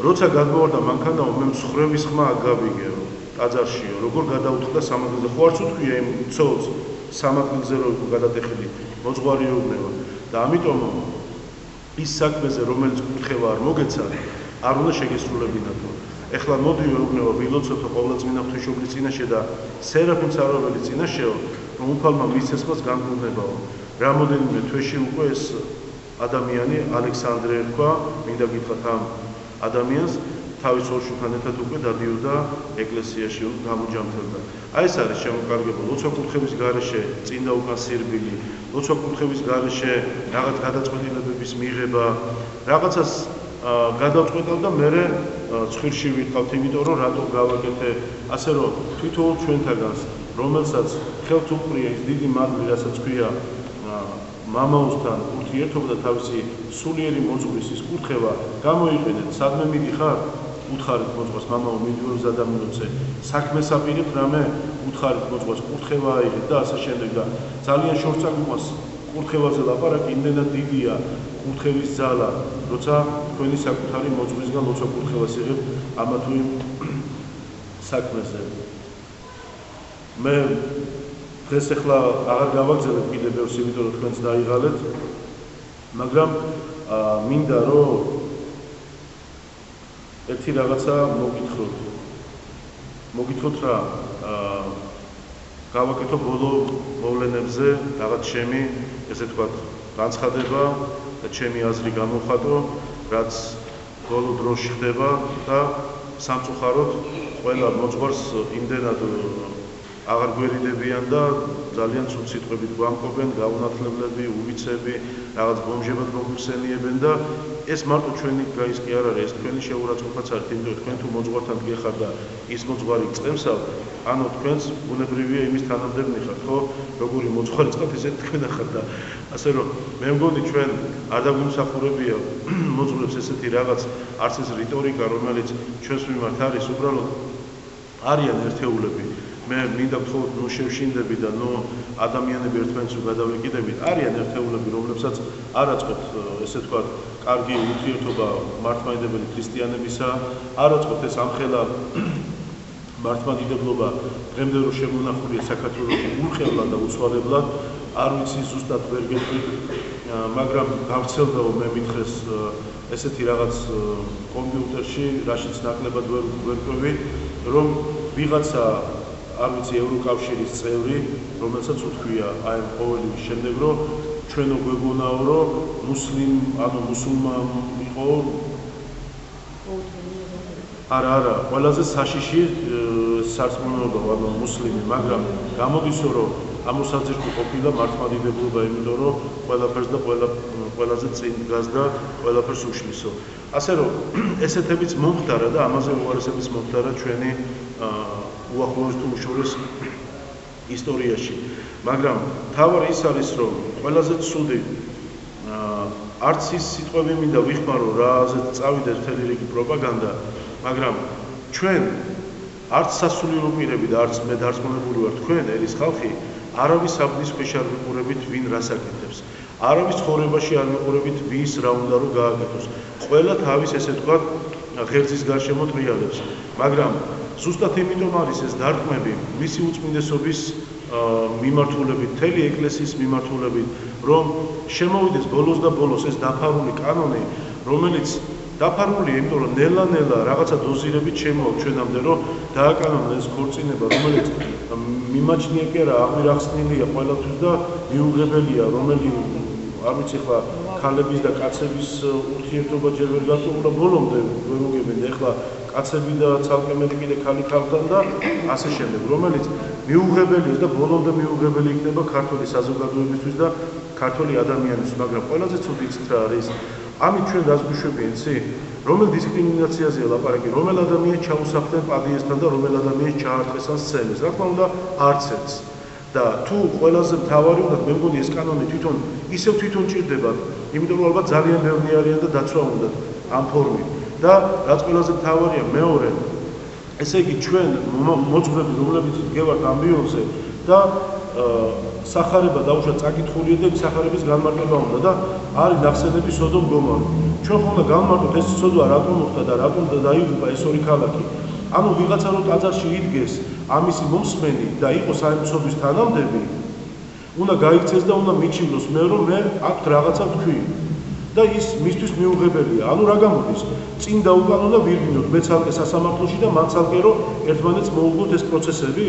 როცა გადმოვარდა მანქანაო, მე მსხრევის ხმა აგავიგეო, ტაძარშიო, როგორ გადაუტყდა სამ ადგილზე, ხო არც უთქვია იმ ცოლს სამ ადგილზე რო იყო გადატეხილი, მოძღვარი ეუბნება და ამიტომ ის საქმეზე, რომელიც კურთხევა არ მოგეცა, არ უნდა შეგესრულებინათო. ეხლა მოდი ეუბნება ვილოცოთო ყოვლადწმინდა ღვთისმშობლის წინაშე და სერაფიმ მწვერვალის წინაშეო, რომ უფალმა მის ცეცხლს განკურნებაო. რამოდენიმე თვეში უკვე ეს ადამიანი ალექსანდრე ერქვა, მინდა გითხრათ ამ ადამიანს თავის ორშულთან ერთად უკვე დადიოდა ეკლესიაში, გამოჯამთელდა. აი ეს არის შემოკარგება ლოცვა კურთხევის გარეშე წინდა უკან სირბილი, ლოცვა კურთხევის გარეშე რაღაც გადაწყვეტილებების მიღება, რაღაცას გადავწყვეტავ და მე ცხვირში ვიყავთ, იმიტომ რომ რატო გავაკეთე, ასე რომ თვითონ ჩვენთაგანს, რომელსაც ხელთ უყრია ის დიდი მადლი, რასაც ქვია მამაოსთან ურთიერთობა და თავისი სულიერი მოძღვრის კურთხევა, გამოიყენეთ, სადმე მიდიხარ, უთხარით მოძღვარს, მამაო მიდიორ ზადამინოცე, საქმეს აპირებთ რამე, უთხარით მოძღვარს, კურთხევა აიღეთ და ასე შემდეგ და ძალიან შორს წაგუყვანს კურთხევაზე ლაპარაკი, იმდენად დიდია კურთხევის ძალა, როცა თქვენი საკუთარი მოძღვრისგან ლოცვა კურთხევას იღებთ ამა თუ იმ საქმეზე. მე დღეს ახლა აღარ გავაგზავნებ კიდევ ბევრს, იმიტომ რომ თქვენც დაიღალეთ, მაგრამ მინდა რომ ერთი რაღაცა მოგითხროთ რა გავაკეთო ბოლო მოვლენებზე რაღაც ჩემი, ესე თქვა, განცხადება და ჩემი აზრი გამოვხატო, რაც ბოლო დროში ხდება და სამწუხაროდ ყველა მოძღვარს იმდენად აღარ გვერიდებიან და ძალიან ცუდ სიტყვებით გვამყოფენ, გაუნათლებლები, უვიცები, რაღაც ბომჟებად მოგვხსენიებენ და ეს მარტო ჩვენი გაის კი არ არის, ეს თქვენი შეურაცხყოფაც არის, იმიტომ რომ თქვენ თუ მოძღვართან გიხართ და ის მოძღვარი წემსავ, ანუ თქვენს ბუნებრივია იმის თანამდებნი ხართ, ხო? როგორი მოძღვარი წყალთ, ისეთი თქვენ ახართ და ასე რომ მე მგონი ჩვენ არ დაგვიმსახურებია მოძღვრებს ესეთი რაღაც არც ეს რიტორიკა, რომელიც ჩვენს მიმართ არის, უბრალოდ არიან ერთეულები. მე მინდა ვთხოვოთ, ნუ შევშინდები და ნუ ადამიანები ერთმანეთს გადავეკიდებით, არიან ერთეულები, რომლებსაც არ აწყობთ, ესე ვთქვათ, კარგი ურთიერთობა მართლმადიდებელი ქრისტიანებისა, არ აწყობთ ეს ამხელა მართლმადიდებლობა დღემდე რომ შემონახულია საქართველოში ურყევლად და უცვალებლად, არ ვიცი ზუსტად ვერ გეტყვით, მაგრამ გავრცელდაო მე მითხრეს ესეთი რაღაც კომპიუტერში, რაშიც ნაკლებად ვერ ყვევი, რომ ვიღაცა არ ვიცი ევროკავშირის წევრი, რომელსაც უთქვია აი ყოველივე შემდეგ, რომ ჩვენო გვეგონაო, რომ მუსულმან იყო არა, ყველაზე საშიში სარწმუნოება, ანუ მუსლიმი, მაგრამ გამოდისო, რომ ამოსაძირკო ყოფილა მართლმადიდებლობა, იმიტომ რომ ყველაფერს და ყველაზე წინ დგას და ყველაფერს უშლისო. ასე რომ ესეთებიც მომხდარა და ამაზე უარესებიც მომხდარა ჩვენი უახლოეს თუ უშორეს ისტორიაში. მაგრამ თავი ის არის, რომ ყველაზე ცუდი არც ის სიტყვები მინდა ვიხმარო, რაზეც წავიდა მთელი რიგი პროპაგანდა, მაგრამ ჩვენ არც სასულიერო პირები და არც მე დარწმუნებული ვარ თქვენ ერის ხალხი არავის საფნის ქვეშ არ ვიყურებით ვინ რას აკეთებს. არავის ცხოვრებაში არ ვიყურებით ვის რა უნდა რომ გააკეთოს. ყველა თავის ესე თქვა ღერძის გარშემო ტრიალებს. მაგრამ ზუსტად იმიტომ არის ეს დარტყმები მისი უწმინდესობის მიმართულებით, მთელი ეკლესიის მიმართულებით, რომ შემოვიდეს ბოლოს და ბოლოს ეს დაფარული კანონი, რომელიც დაფარულია, იმიტომ რომ ნელა-ნელა რაღაცა დოზირებით შემოაქვს ჩვენამდე, რომ დააკანონოს ეს ქორწინება, რომელიც მიმაჩნია კი არა, აღმირახსნილია ყველაფერს და მიუღებელია, რომელიც არ ვიცი ხლა ქალების და კაცების ურთიერთობა ჯერ ვერ გაწუხდა ბოლომდე ვერ უგებენ ეხლა კაცები და ცალკე მეტი კიდე ქალთან და ასე შემდეგ, რომელიც მიუღებელია და ბოლომდე მიუღებელი იქნება ქართული საზოგადოებისთვის და ქართული ადამიანისთვის, მაგრამ ყველაზე ცუდი რა არის? ამით ჩვენ რას გვიშვებიან, იცი? რომელ დისკრიმინაციაზეა ლაპარაკი, რომელ ადამიანს ჩაუსახდნენ პადიესთან და რომელ ადამიანს ჩაარტყეს ან სცემეს, რა თქმა უნდა, არც ერთს. და თუ ყველაზე მთავარი უნდა, მე მგონი ეს კანონი თვითონ ისევ თვითონ ჭირდება, იმიტომ რომ ალბათ ძალიან ბევრი არიან და დაცვა უნდა ამ ფორმით. და რაც ყველაზე მთავარია, მეორე, ესე იგი ჩვენ მოძღვრები, რომლებიც გევართ ამბიონზე და სახარება დაუშვათ წაკითხულია და სახარების განმარტება უნდა და არის ნახსენები სოდომ გომორა. ჩვენ ხომ უნდა განმარტოთ ეს ცოდვა რატომ მოხდა და რატომ დაიღუპა ეს ორი ქალაქი. ანუ ვიღაცა რო ტაძარში იდგეს ამისი მომსმენი და იყოს საერთაშორისო თანამდები, უნდა გაიქცეს და უნდა მიჩივლოს მე რომ მე აქ რაღაცა თქვი. და ის მისთვის მიუღებელია. ანუ რა გამოდის? წინ დაუკანონ და ვირბინოთ მე ცალკე სასამართლოში და მან ცალკე რომ ერთმანეთს მოუგოთ ეს პროცესები?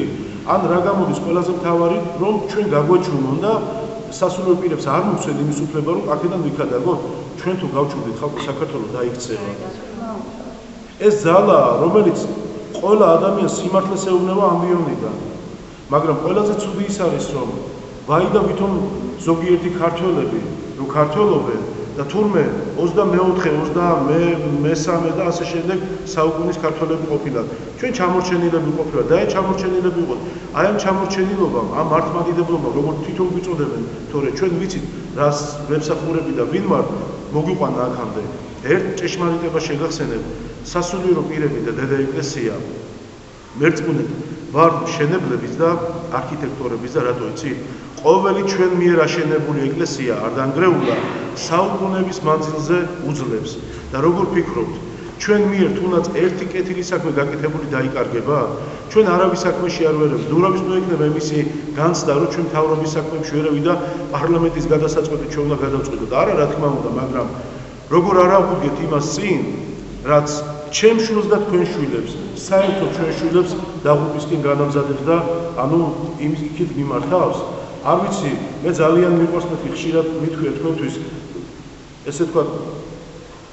ან რა გამოდის? ყველაზე მთავარი რომ ჩვენ გაგვაჩვენონ და სასულიერო პირებს არ მოგცეთ იმის უფლება რომ აქედან ვიქადაგოთ. ჩვენ თუ გავჩვენდით ხალხო საქართველოს დაიქცევა. ეს ძალა, რომელიც ყველა ადამიანს სიმართლეს ეუბნება ამბიონიდან. მაგრამ ყველაზე ცუდი ის არის რომ ვაიდა ვითომ ზოგიერთი ქართველები რო ქართველობენ და თურმე 24, 23 და ასე შემდეგ საუკუნის ქართველები ყოფილან. ჩვენ ჩამორჩენილები ყოფილან და აი ჩამორჩენილები ვიყოთ. აი ამ ჩამორჩენილობამ, ამ მართლმადიდებლობამ, როგორც თვითონ გვიწოდებენ, თორე ჩვენ ვიცით, რას ვებსახურები და ვინ ვარ, მოგვიყვანა აქამდე. ერთ ჭეშმარიტება შეგახსენებ, სასულიერო პირები და დედა ეკლესია მერწმუნედ ვარ მშენებლების და არქიტექტორების და რატო იცი? ყოველი ჩვენ მიერ აშენებული ეკლესია არ დაანგრეულა საუკუნეების მანძილზე უძლებს და როგორ ფიქრობთ ჩვენ მიერ თუნდაც ერთი კეთილი საქმე გაკეთებული დაიკარგება? ჩვენ არავის საქმეში არ ვერევით. ნურავის მოექნება იმისი განცდა რომ ჩვენ მთავრობის საქმეებში ვერავით და პარლამენტის გადასაწყვეტით ჩვენ უნდა გადავწყვეტოთ. არა რა თქმა უნდა, მაგრამ როგორ არ აღვდგეთ იმას წინ, რაც ჩემ შვილს და თქვენ შვილებს, საერთოდ ჩვენ შვილებს დაღუპვისკენ განამზადებს და ანუ იმის იქით მიმართავს. არ ვიცი, მე ძალიან მიყვარს მეთქი ხშირად მithქვია თქვენთვის ესე თქვა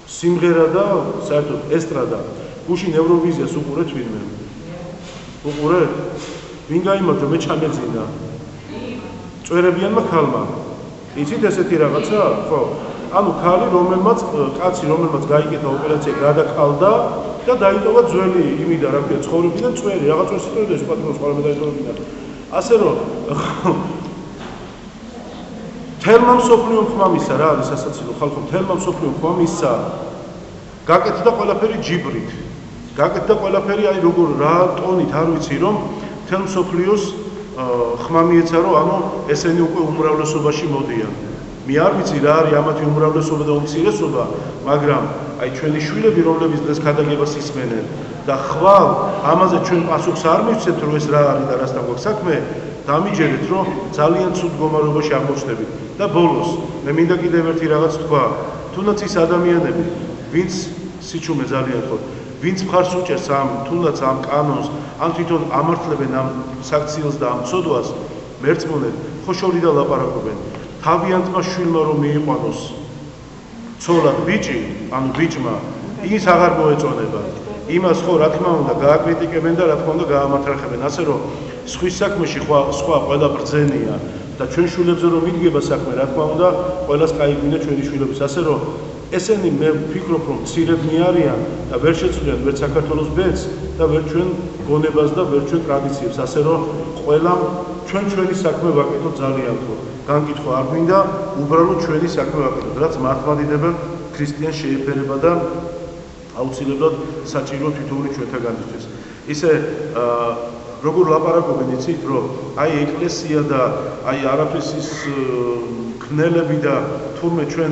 სიმღერა და საერთოდ ესტრადა. გუშინ ევროვიზიას უყურეთ ვინმე? უყურეთ? ვინ გაიმარჯვა? მე ჩამეძინა. წვერებიანმა ქალმა. იცით ესეთი რაღაცა? ხო. ანუ ქალი რომელმაც კაცი რომელმაც გაიკეთა ოპერაცია გადაკალდა და დაიტოვა ძველი იმიდა რა ქვია ცხოვრებიდან წვერი რაღაცა სიტყვები ეს პატრონს ყველა დაიტოვებინა. ასე რომ თელმა მსოფლიო ხმამისა რა არის სასაცილო ხალხო თელმა მსოფლიო ხმამისა გაკეთდა ყველაფერი ჯიბრით. გაკეთდა ყველაფერი აი როგორ რა ტონით არ ვიცი რომ თელ მსოფლიოს ხმამიეცა რომ ანუ ესენი უკვე უმრავლესობაში მოდიან. მე არ ვიცი რა არის ამათი უმრავლესობა და უმცირესობა, მაგრამ აი ჩვენი შვილები რომლებიც დღეს ქადაგებას ისმენენ და ხვალ ამაზე ჩვენ პასუხს არ მივცემთ რომ ეს რა არის და რასთან გვაქვს საქმე, დამიჯერეთ რომ ძალიან ცუდ მდგომარეობაში აღმოჩნდებით. და ბოლოს მე მინდა კიდევ ერთი რაღაც თქვა, თუნდაც ის ადამიანები, ვინც სიჩუმე ძალიან ხო, ვინც მხარს უჭერს ამ თუნდაც ამ კანონს, ან თვითონ ამართლებენ ამ საქციელს და ამ ცოდვას, მერწმუნედ ხო შორი და ლაპარაკობენ. თავიანთმა შვილმა რომ მიიყვანოს ცოლად ბიჭი, ანუ ბიჭმა, ის აღარ მოეწონება. იმას ხო რა თქმა უნდა გააკრიტიკებენ და რა თქმა უნდა გაამართრახებენ. ასე რომ სხვის საქმეში სხვა ყველა ბრძენია და ჩვენ შვილებზე რომ მიდგება საქმე, რა თქმა უნდა, ყველას კაიგვინა ჩვენი შვილების, ასე რომ ესენი მე ვფიქრობ, რომ მცირებნი არიან და ვერ შეცვლიან ვერ საქართველოს ბედს და ვერ ჩვენ გონებას და ვერ ჩვენ ტრადიციებს, ასე რომ ყველამ ჩვენი საქმე ვაკეთოთ ძალიან ხო. Განგითხვა არ გვინდა, უბრალოდ ჩვენი საქმე ვაკეთოთ, რაც მართლმადიდებელ ქრისტიანს შეეფერება და აუცილებლად საჭირო თითოეული ჩვენთაგანისთვის. ისე როგორ ლაპარაკობენ იცით, რომ აი ეკლესია და აი არაფრის ის ქნელები და თურმე ჩვენ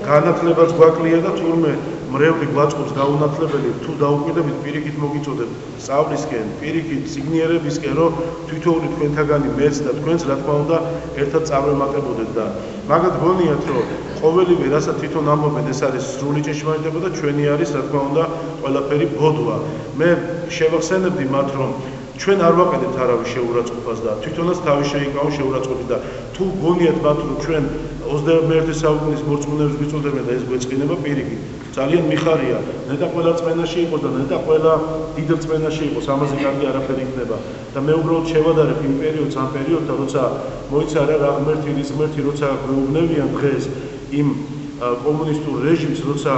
განათლებას გვაკლია და თურმე მრევლი გვაწყობს დაუნათლებელი, თუ დაუკვირდებით პირიქით მოგიწოდეთ სწავლისკენ, პირიქით სიგნიერებისკენ, რომ თითოეული თქვენთაგანი მეც და თქვენც რა თქმა უნდა ერთად წარვემატებოდეთ და მაგათ გონიათ, რომ ყოველივე რასაც თვითონ ამბობენ, ეს არის სრული ჭეშმარიტება და ჩვენი არის რა თქმა უნდა ყველაფერი ბოდვა. მე შევახსენებდი მათ, რომ ჩვენ არ ვაყენებთ არავის შეურაცხყოფას და თვითონაც თავი შეიკავონ შეურაცხყოფით და თუ გონიათ მათ, რომ ჩვენ 21 საუკუნის მორწმუნეებს ვიწოდებენ და ეს გვეწყინება პირიქით. ძალიან მიხარია, ნეტა ყველა რწმენაში იყოს და ნეტა ყველა დიდ რწმენაში იყოს, ამაზე კარგი არაფერი იქნება. და მე უბრალოდ შევადარებ იმ პერიოდს, ამ პერიოდთან, როცა მოიცარა რა ღმერთი, როცა გვეუბნებიან დღეს იმ კომუნისტურ რეჟიმს, როცა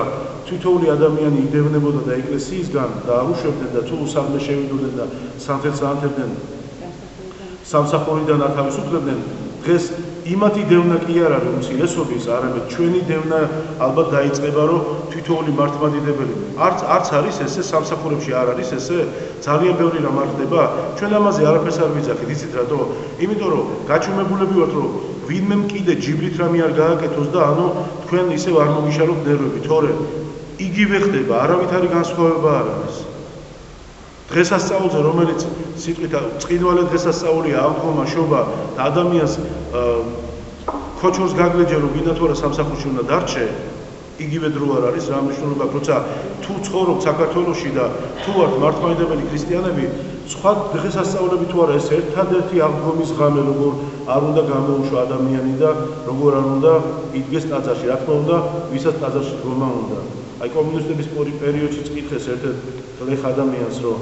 თითოეული ადამიანი იდევნებოდა და ეკლესიისგან და აღუშვებდნენ და თუ სადმე შევიდოდნენ და სამთელს აანთებდნენ, სამსახურიდან ათავისუფლებდნენ, დღეს იმათი დევნა კი არ არის უმცირესობის, არამედ ჩვენი დევნა ალბათ დაიწყება, რომ თითოეული მართლმადიდებელი არც არის ესე სამსახურებში არ არის ესე ძალიან ბევრი რამ არ ხდება. ჩვენ ამაზე არაფერს არ ვიძახით, იცით რატო? იმიტომ რომ გაჩვენებულები ვართ, რომ ვინმემ კიდე ჯიბრით რამე არ გააკეთოს და ანუ თქვენ ისევ არ მოგიშალოთ ნერვები, თორე იგივე ხდება, არავითარი განსხვავება არ არის. დღესასწაულზე, რომელიც სიტყვით წინვალე დღესასწაულია, აღდგომა, შობა და ადამიანს ქოჩორს გაგლეჯე, რომ გინდა თუ არა სამსახურში უნდა დარჩე, იგივე დრო არ არის რა მნიშვნელობა, როცა თუ ცხოვრობთ საქართველოში და თუ ვართ მართლმადიდებელი ქრისტიანები, სხვა დღესასწაულები თუ არა, ეს ერთადერთი აღდგომის ღამე, როგორ არ უნდა გამოუშვა ადამიანი და როგორ არ უნდა იდგეს ტაძარში, რა თქმა უნდა, ვისაც ტაძარში დგომა უნდა. აი კომუნისტების პერიოდშიც კითხეს ერთ-ერთ ლეხ ადამიანს, რომ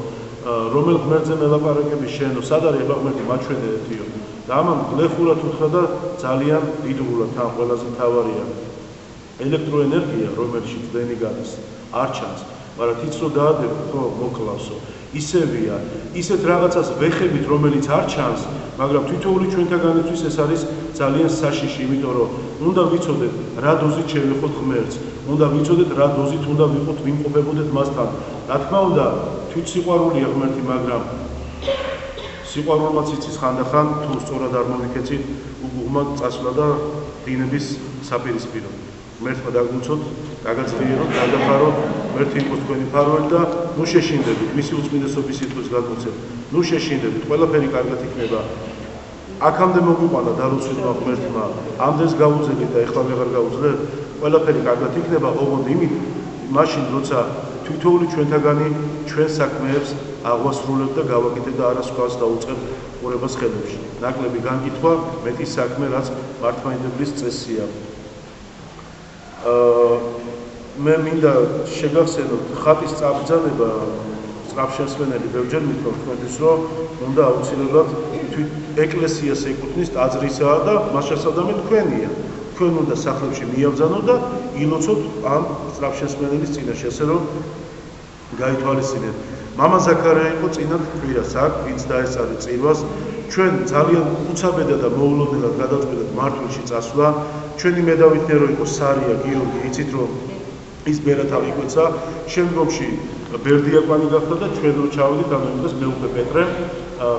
რომელ ღმერთზე მელაპარაკები შენო, სად არის ება ღმერთი, მაჩვენეთიო. და ამან გლეხურად უთხრა და ძალიან დიდღულად თან ყველაზე მთავარია. ელექტროენერგია, რომელშიც დენი გადის, არ ჩანს, მაგრამ თიც რო დაადებ, ხო, მოკლავსო. ისევია, ისეთ რაღაცას ვეხებით, რომელიც არ ჩანს, მაგრამ თითოეული ჩვენთაგანისთვის ეს არის ძალიან საშიში, იმიტომ რომ უნდა ვიცოდეთ რა დოზით შევეხოთ ღმერთს, უნდა ვიცოდეთ რა დოზით უნდა ვიყოთ ვიმყოფებოდეთ მასთან. რა თქმა უნდა, თვითსიყვარულია ღმერთი, მაგრამ სიყვარულმაც იცის ხანდახან, თუ სწორად არ მომიქეცით, უგუღმა წასვლა და დინების საპირისპირო. ღმერთმა დაგმოცოთ, გაგაძლიეროთ, დაგაფაროთ, ღმერთი იყოს თქვენი მფარველი და ნუ შეშინდებით, მისი უწმინდესობის სიტყვის გადმოცემ. ნუ შეშინდებით, ყველაფერი კარგად იქნება. აქამდე მოგვიყვანა დაროცულმა ღმერთმა, ამდენს გაუძლეთ და ეხლა ვეღარ გაუძლეთ, ყველაფერი კარგად იქნება, ოღონდ იმით, მაშინ როცა თითოეული ჩვენთაგანი ჩვენ საქმეებს აღვასრულებთ და გავაკეთებთ და არა სხვას დაუწყებთ ყურებას ხელებში. ნაკლები განგითხვა, მეტი საქმე, რაც მართლმადიდებლის წესია. მე მინდა შეგახსენოთ ხატის წაბრძანება სწრაფშემსმენელი ბევრჯერ მithom თქვენთვის, რომ უნდა აუცილებლად ეკლესიას ეკუთვნის ტაძრისა და მას შესაბამი თქვენია. თქვენ უნდა სახლებში მიაბრძანოთ და ილოცოთ ამ სწრაფშემსმენელის წინაშე, ასე რომ გაითვალისწინეთ. მამა ზაქარია იყო წინათ კვირას, აქ ვინც დაესწარი წირვას, ჩვენ ძალიან უცაბედად და მოულოდნელად გადავწყვეტეთ მართლში წასვლა. ჩვენი მედავითნე რო იყო სარია გიორგი, იცით რომ ის ბერად ავიკვეცა, შემდგომში ბერდიაკვანი გახდა და ჩვენ რო ჩავედით ამ დღეს მეუღლე პეტრე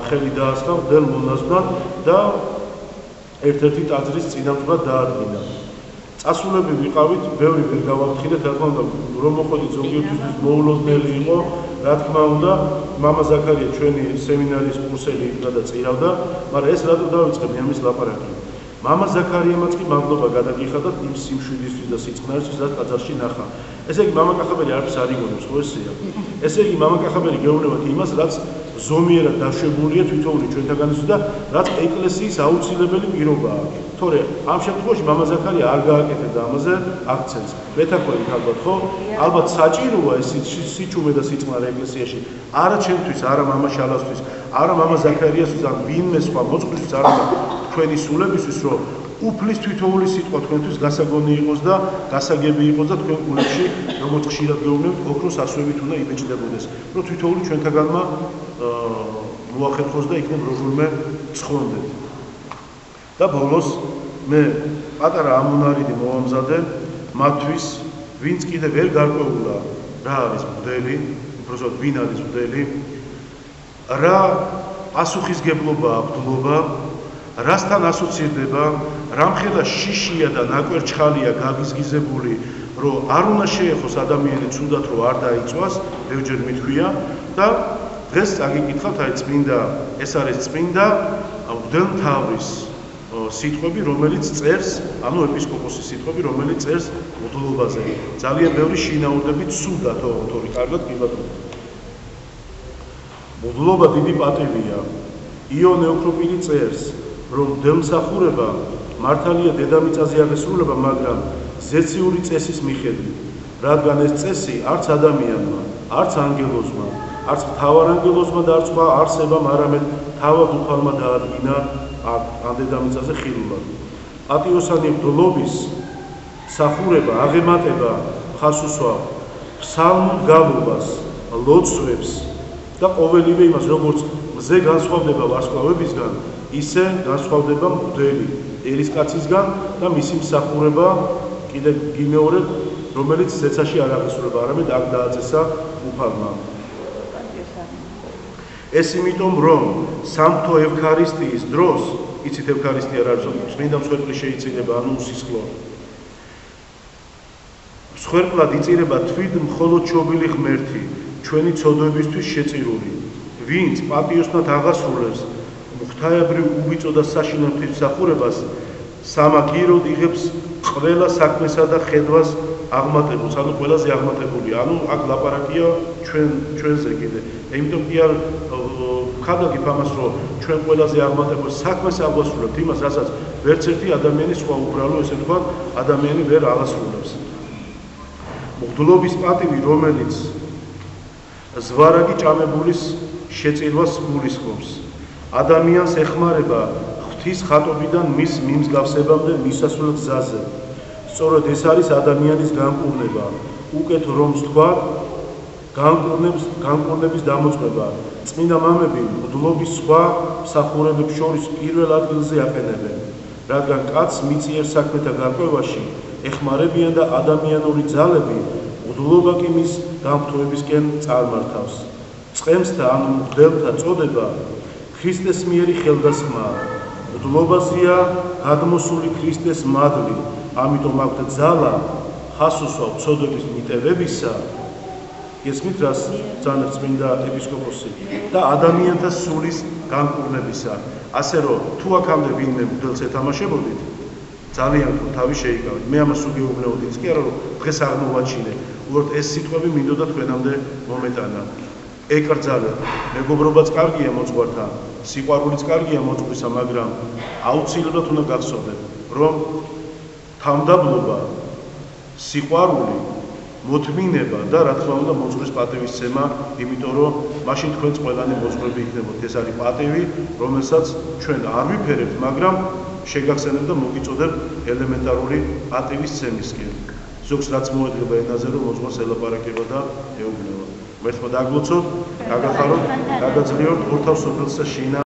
ხელი დაასხა მდელ მონაზვნად და ერთ-ერთი ტაძრის წინამძღვრად დაადგინა. წასულები ვიყავით, ბევრი ვერ გავაფრთხილეთ, რა თქმა უნდა, რომ მოხდით ზოგიერთისთვის მოულოდნელი იყო, რა თქმა უნდა, მამა ზაქარია ჩვენი სემინარის კურსელი იდგა და წირავდა, მაგრამ ეს რატო დავიწყე ამის ლაპარაკი. მამა ზაქარიამაც კი მადლობა გადაგიხადა იმ სიმშვიდისთვის და სიწყნარისთვის, რაც ტაძარში ნახა. ესე იგი, მამა კახაბერი არც არ იგონებს, ხო ესეა. ესე იგი, მამა კახაბერი გეუბნებათ იმას, რაც ზომიერად დაშვებულია თვითონული ჩვენთაგანისთვის და რაც ეკლესიის აუცილებელი პირობაა. თორე ამ შემთხვევაში მამა ზაქარია არ გააკეთებდა ამაზე აქცენტს. მეთაქვებით ალბათ ხო? ალბათ საჭიროა ეს სიჩუმე და სიწყნარე ეკლესიაში. არა ჩემთვის, არა მამა შალასთვის, არა მამა ზაქარიასთვის, ან ვინმე სხვა მოწყვლისთვის, არა თქვენი სულებისთვის, რომ უფლის თვითოული სიტყვა თქვენთვის გასაგონი იყოს და გასაგები იყოს და თქვენ გულებში როგორც ხშირად გეუბნებთ, ოქროს ასვევით უნდა იბეჭდებოდეს, რომ თვითოული ჩვენთაგანმა მოახერხოს და იქნებ რომელიმე ცხონდეთ. და ბოლოს მე პატარა ამონარიდი მოვამზადე მათთვის, ვინც კიდე ვერ გარკვეულა რა არის მღვდელი, უბრალოდ ვინ არის მღვდელი, რა პასუხისგებლობა აქვს მღვდლობა, რასთან ასოცირდება, რამხელა შიშია და ნაკვერჩხალია გაგიზგიზებული, რომ არ უნდა შეეხოს ადამიანი ცუდად, რომ არ დაიწვას, ბევრჯერ მithქვია და დღეს წაგიკითხავთ, აი წმინდა, ეს არის წმინდა მღვდელმთავრის სიტყვები, რომელიც წერს, ანუ ეპისკოპოსის სიტყვები, რომელიც წერს მღვდლობაზე. ძალიან ბევრი შინაურდებით სუდა თორე კარგად გიბატონოთ. მღვდლობა დიდი პატივია. იონე ოქროპირი წერს, რომ მღვდელმსახურება მართალია დედამიწაზე აღესრულება, მაგრამ ზეციური წესის მიხედვით, რადგან ეს წესი არც ადამიანმა, არც ანგელოზმა, არც მთავარანგელოზმა და არც სხვა არსებამ არამედ თავად უფალმა დაადგინა ამ დედამიწაზე ხილულად. პატიოსანი მღვდლობის მსახურება, აღემატება ხას უსვამს ფსალმურ გალობას, ლოცვებს და ყოველივე იმას, როგორც მზე განსხვავდება ვარსკვლავებისგან, ისე განსხვავდება მღვდელი ერისკაცისგან და მისი მსახურება კიდე გიმეორებ, რომელიც ზეცაში არ აღესრულება, არამედ აქ დააწესა უფალმა. ეს იმიტომ, რომ სამთო ევქარისტიის დროს, იცით ევქარისტია რა არის, წმინდა მსხვერპლი შეიწირება, ანუ უსისხლო. მსხვერპლად იწირება თვით მხოლოდ ჩობილი ღმერთი, ჩვენი ცოდვებისთვის შეწირული, ვინც პატიოსნად აღასრულებს ღვთაებრივ უბიწო და საშინელ ღვთისმსახურებას, სამაგიროდ იღებს ყველა საქმესა და ხედვას აღმატებულს, ანუ ყველაზე აღმატებული, ანუ აქ ლაპარაკია ჩვენზე კიდე. იმიტომ კი არ ვქადაგებ ამას, რომ ჩვენ ყველაზე აღმატებულ საქმეს აგვასრულებთ იმას, რასაც ვერც ერთი ადამიანი სხვა უბრალო, ესე ვთქვათ, ადამიანი ვერ აღასრულებს. მღვდლობის პატივი, რომელიც ზვარაგი ჭამებულის შეწირვას გულისხმობს, ადამიანს ეხმარება ღვთის ხატობიდან მის მიმსგავსებამდე მისასვლელ გზაზე. სწორედ ეს არის ადამიანის განკურნება, უკეთ რომ ვთქვა, განკურნების დამოწმება. წმინდა მამები მღვდლობის სხვა მსახურებებს შორის პირველ ადგილზე აყენებენ, რადგან კაცს მიწიერ საქმეთა გარკვევაში ეხმარებიან და ადამიანური ძალები მღვდლობა კი მის დამფრთხოებისკენ წარმართავს. წყემსთა ან მღვდელთა წოდება ქრისტეს მიერი ხელდასხმაა. მღვდლობაზეა გადმოსული ქრისტეს მადლი, ამიტომ აქვთ ძალა ხას უსვავ ცოდვების მიტევებისა, გესმით რას ძანებს წმინდა ეპისკოპოსი, და ადამიანთა სულის განკურნებისა. ასე რომ თუ აქამდე ვინმე მღვდელს ეთამაშებოდით, ძალიან თუ თავი შეიკავეთ. მე ამას უგეუბნებოდი, ის კი არა რომ დღეს არ მოვაჩინე, უბრალოდ ეს სიტყვები მინდოდა თქვენამდე მომეტანა. ეკრძალეთ, მეგობრობაც კარგია მოძღვართან, სიყვარულიც კარგია მოძღვრისა, მაგრამ აუცილებლად უნდა გახსოვდეთ, რომ თავმდაბლობა, სიყვარული, მოთმინება და რა თქმა უნდა მოძღვრის პატივისცემა, იმიტომ რომ მაშინ თქვენც ყველანი მოძღვრები იქნებოდეთ. ეს არის პატივი, რომელსაც ჩვენ არ ვიფერებთ, მაგრამ შეგახსენებთ და მოგიწოდებთ ელემენტარული პატივისცემისკენ. ზოგს რაც მოედგება ენაზე, რომ მოძღვრს ელაპარაკება და ეუბნება. მერთმა დაგლოცოთ, გაგახაროთ, გაგაძლიეროთ ორთავ სოფელსა შინა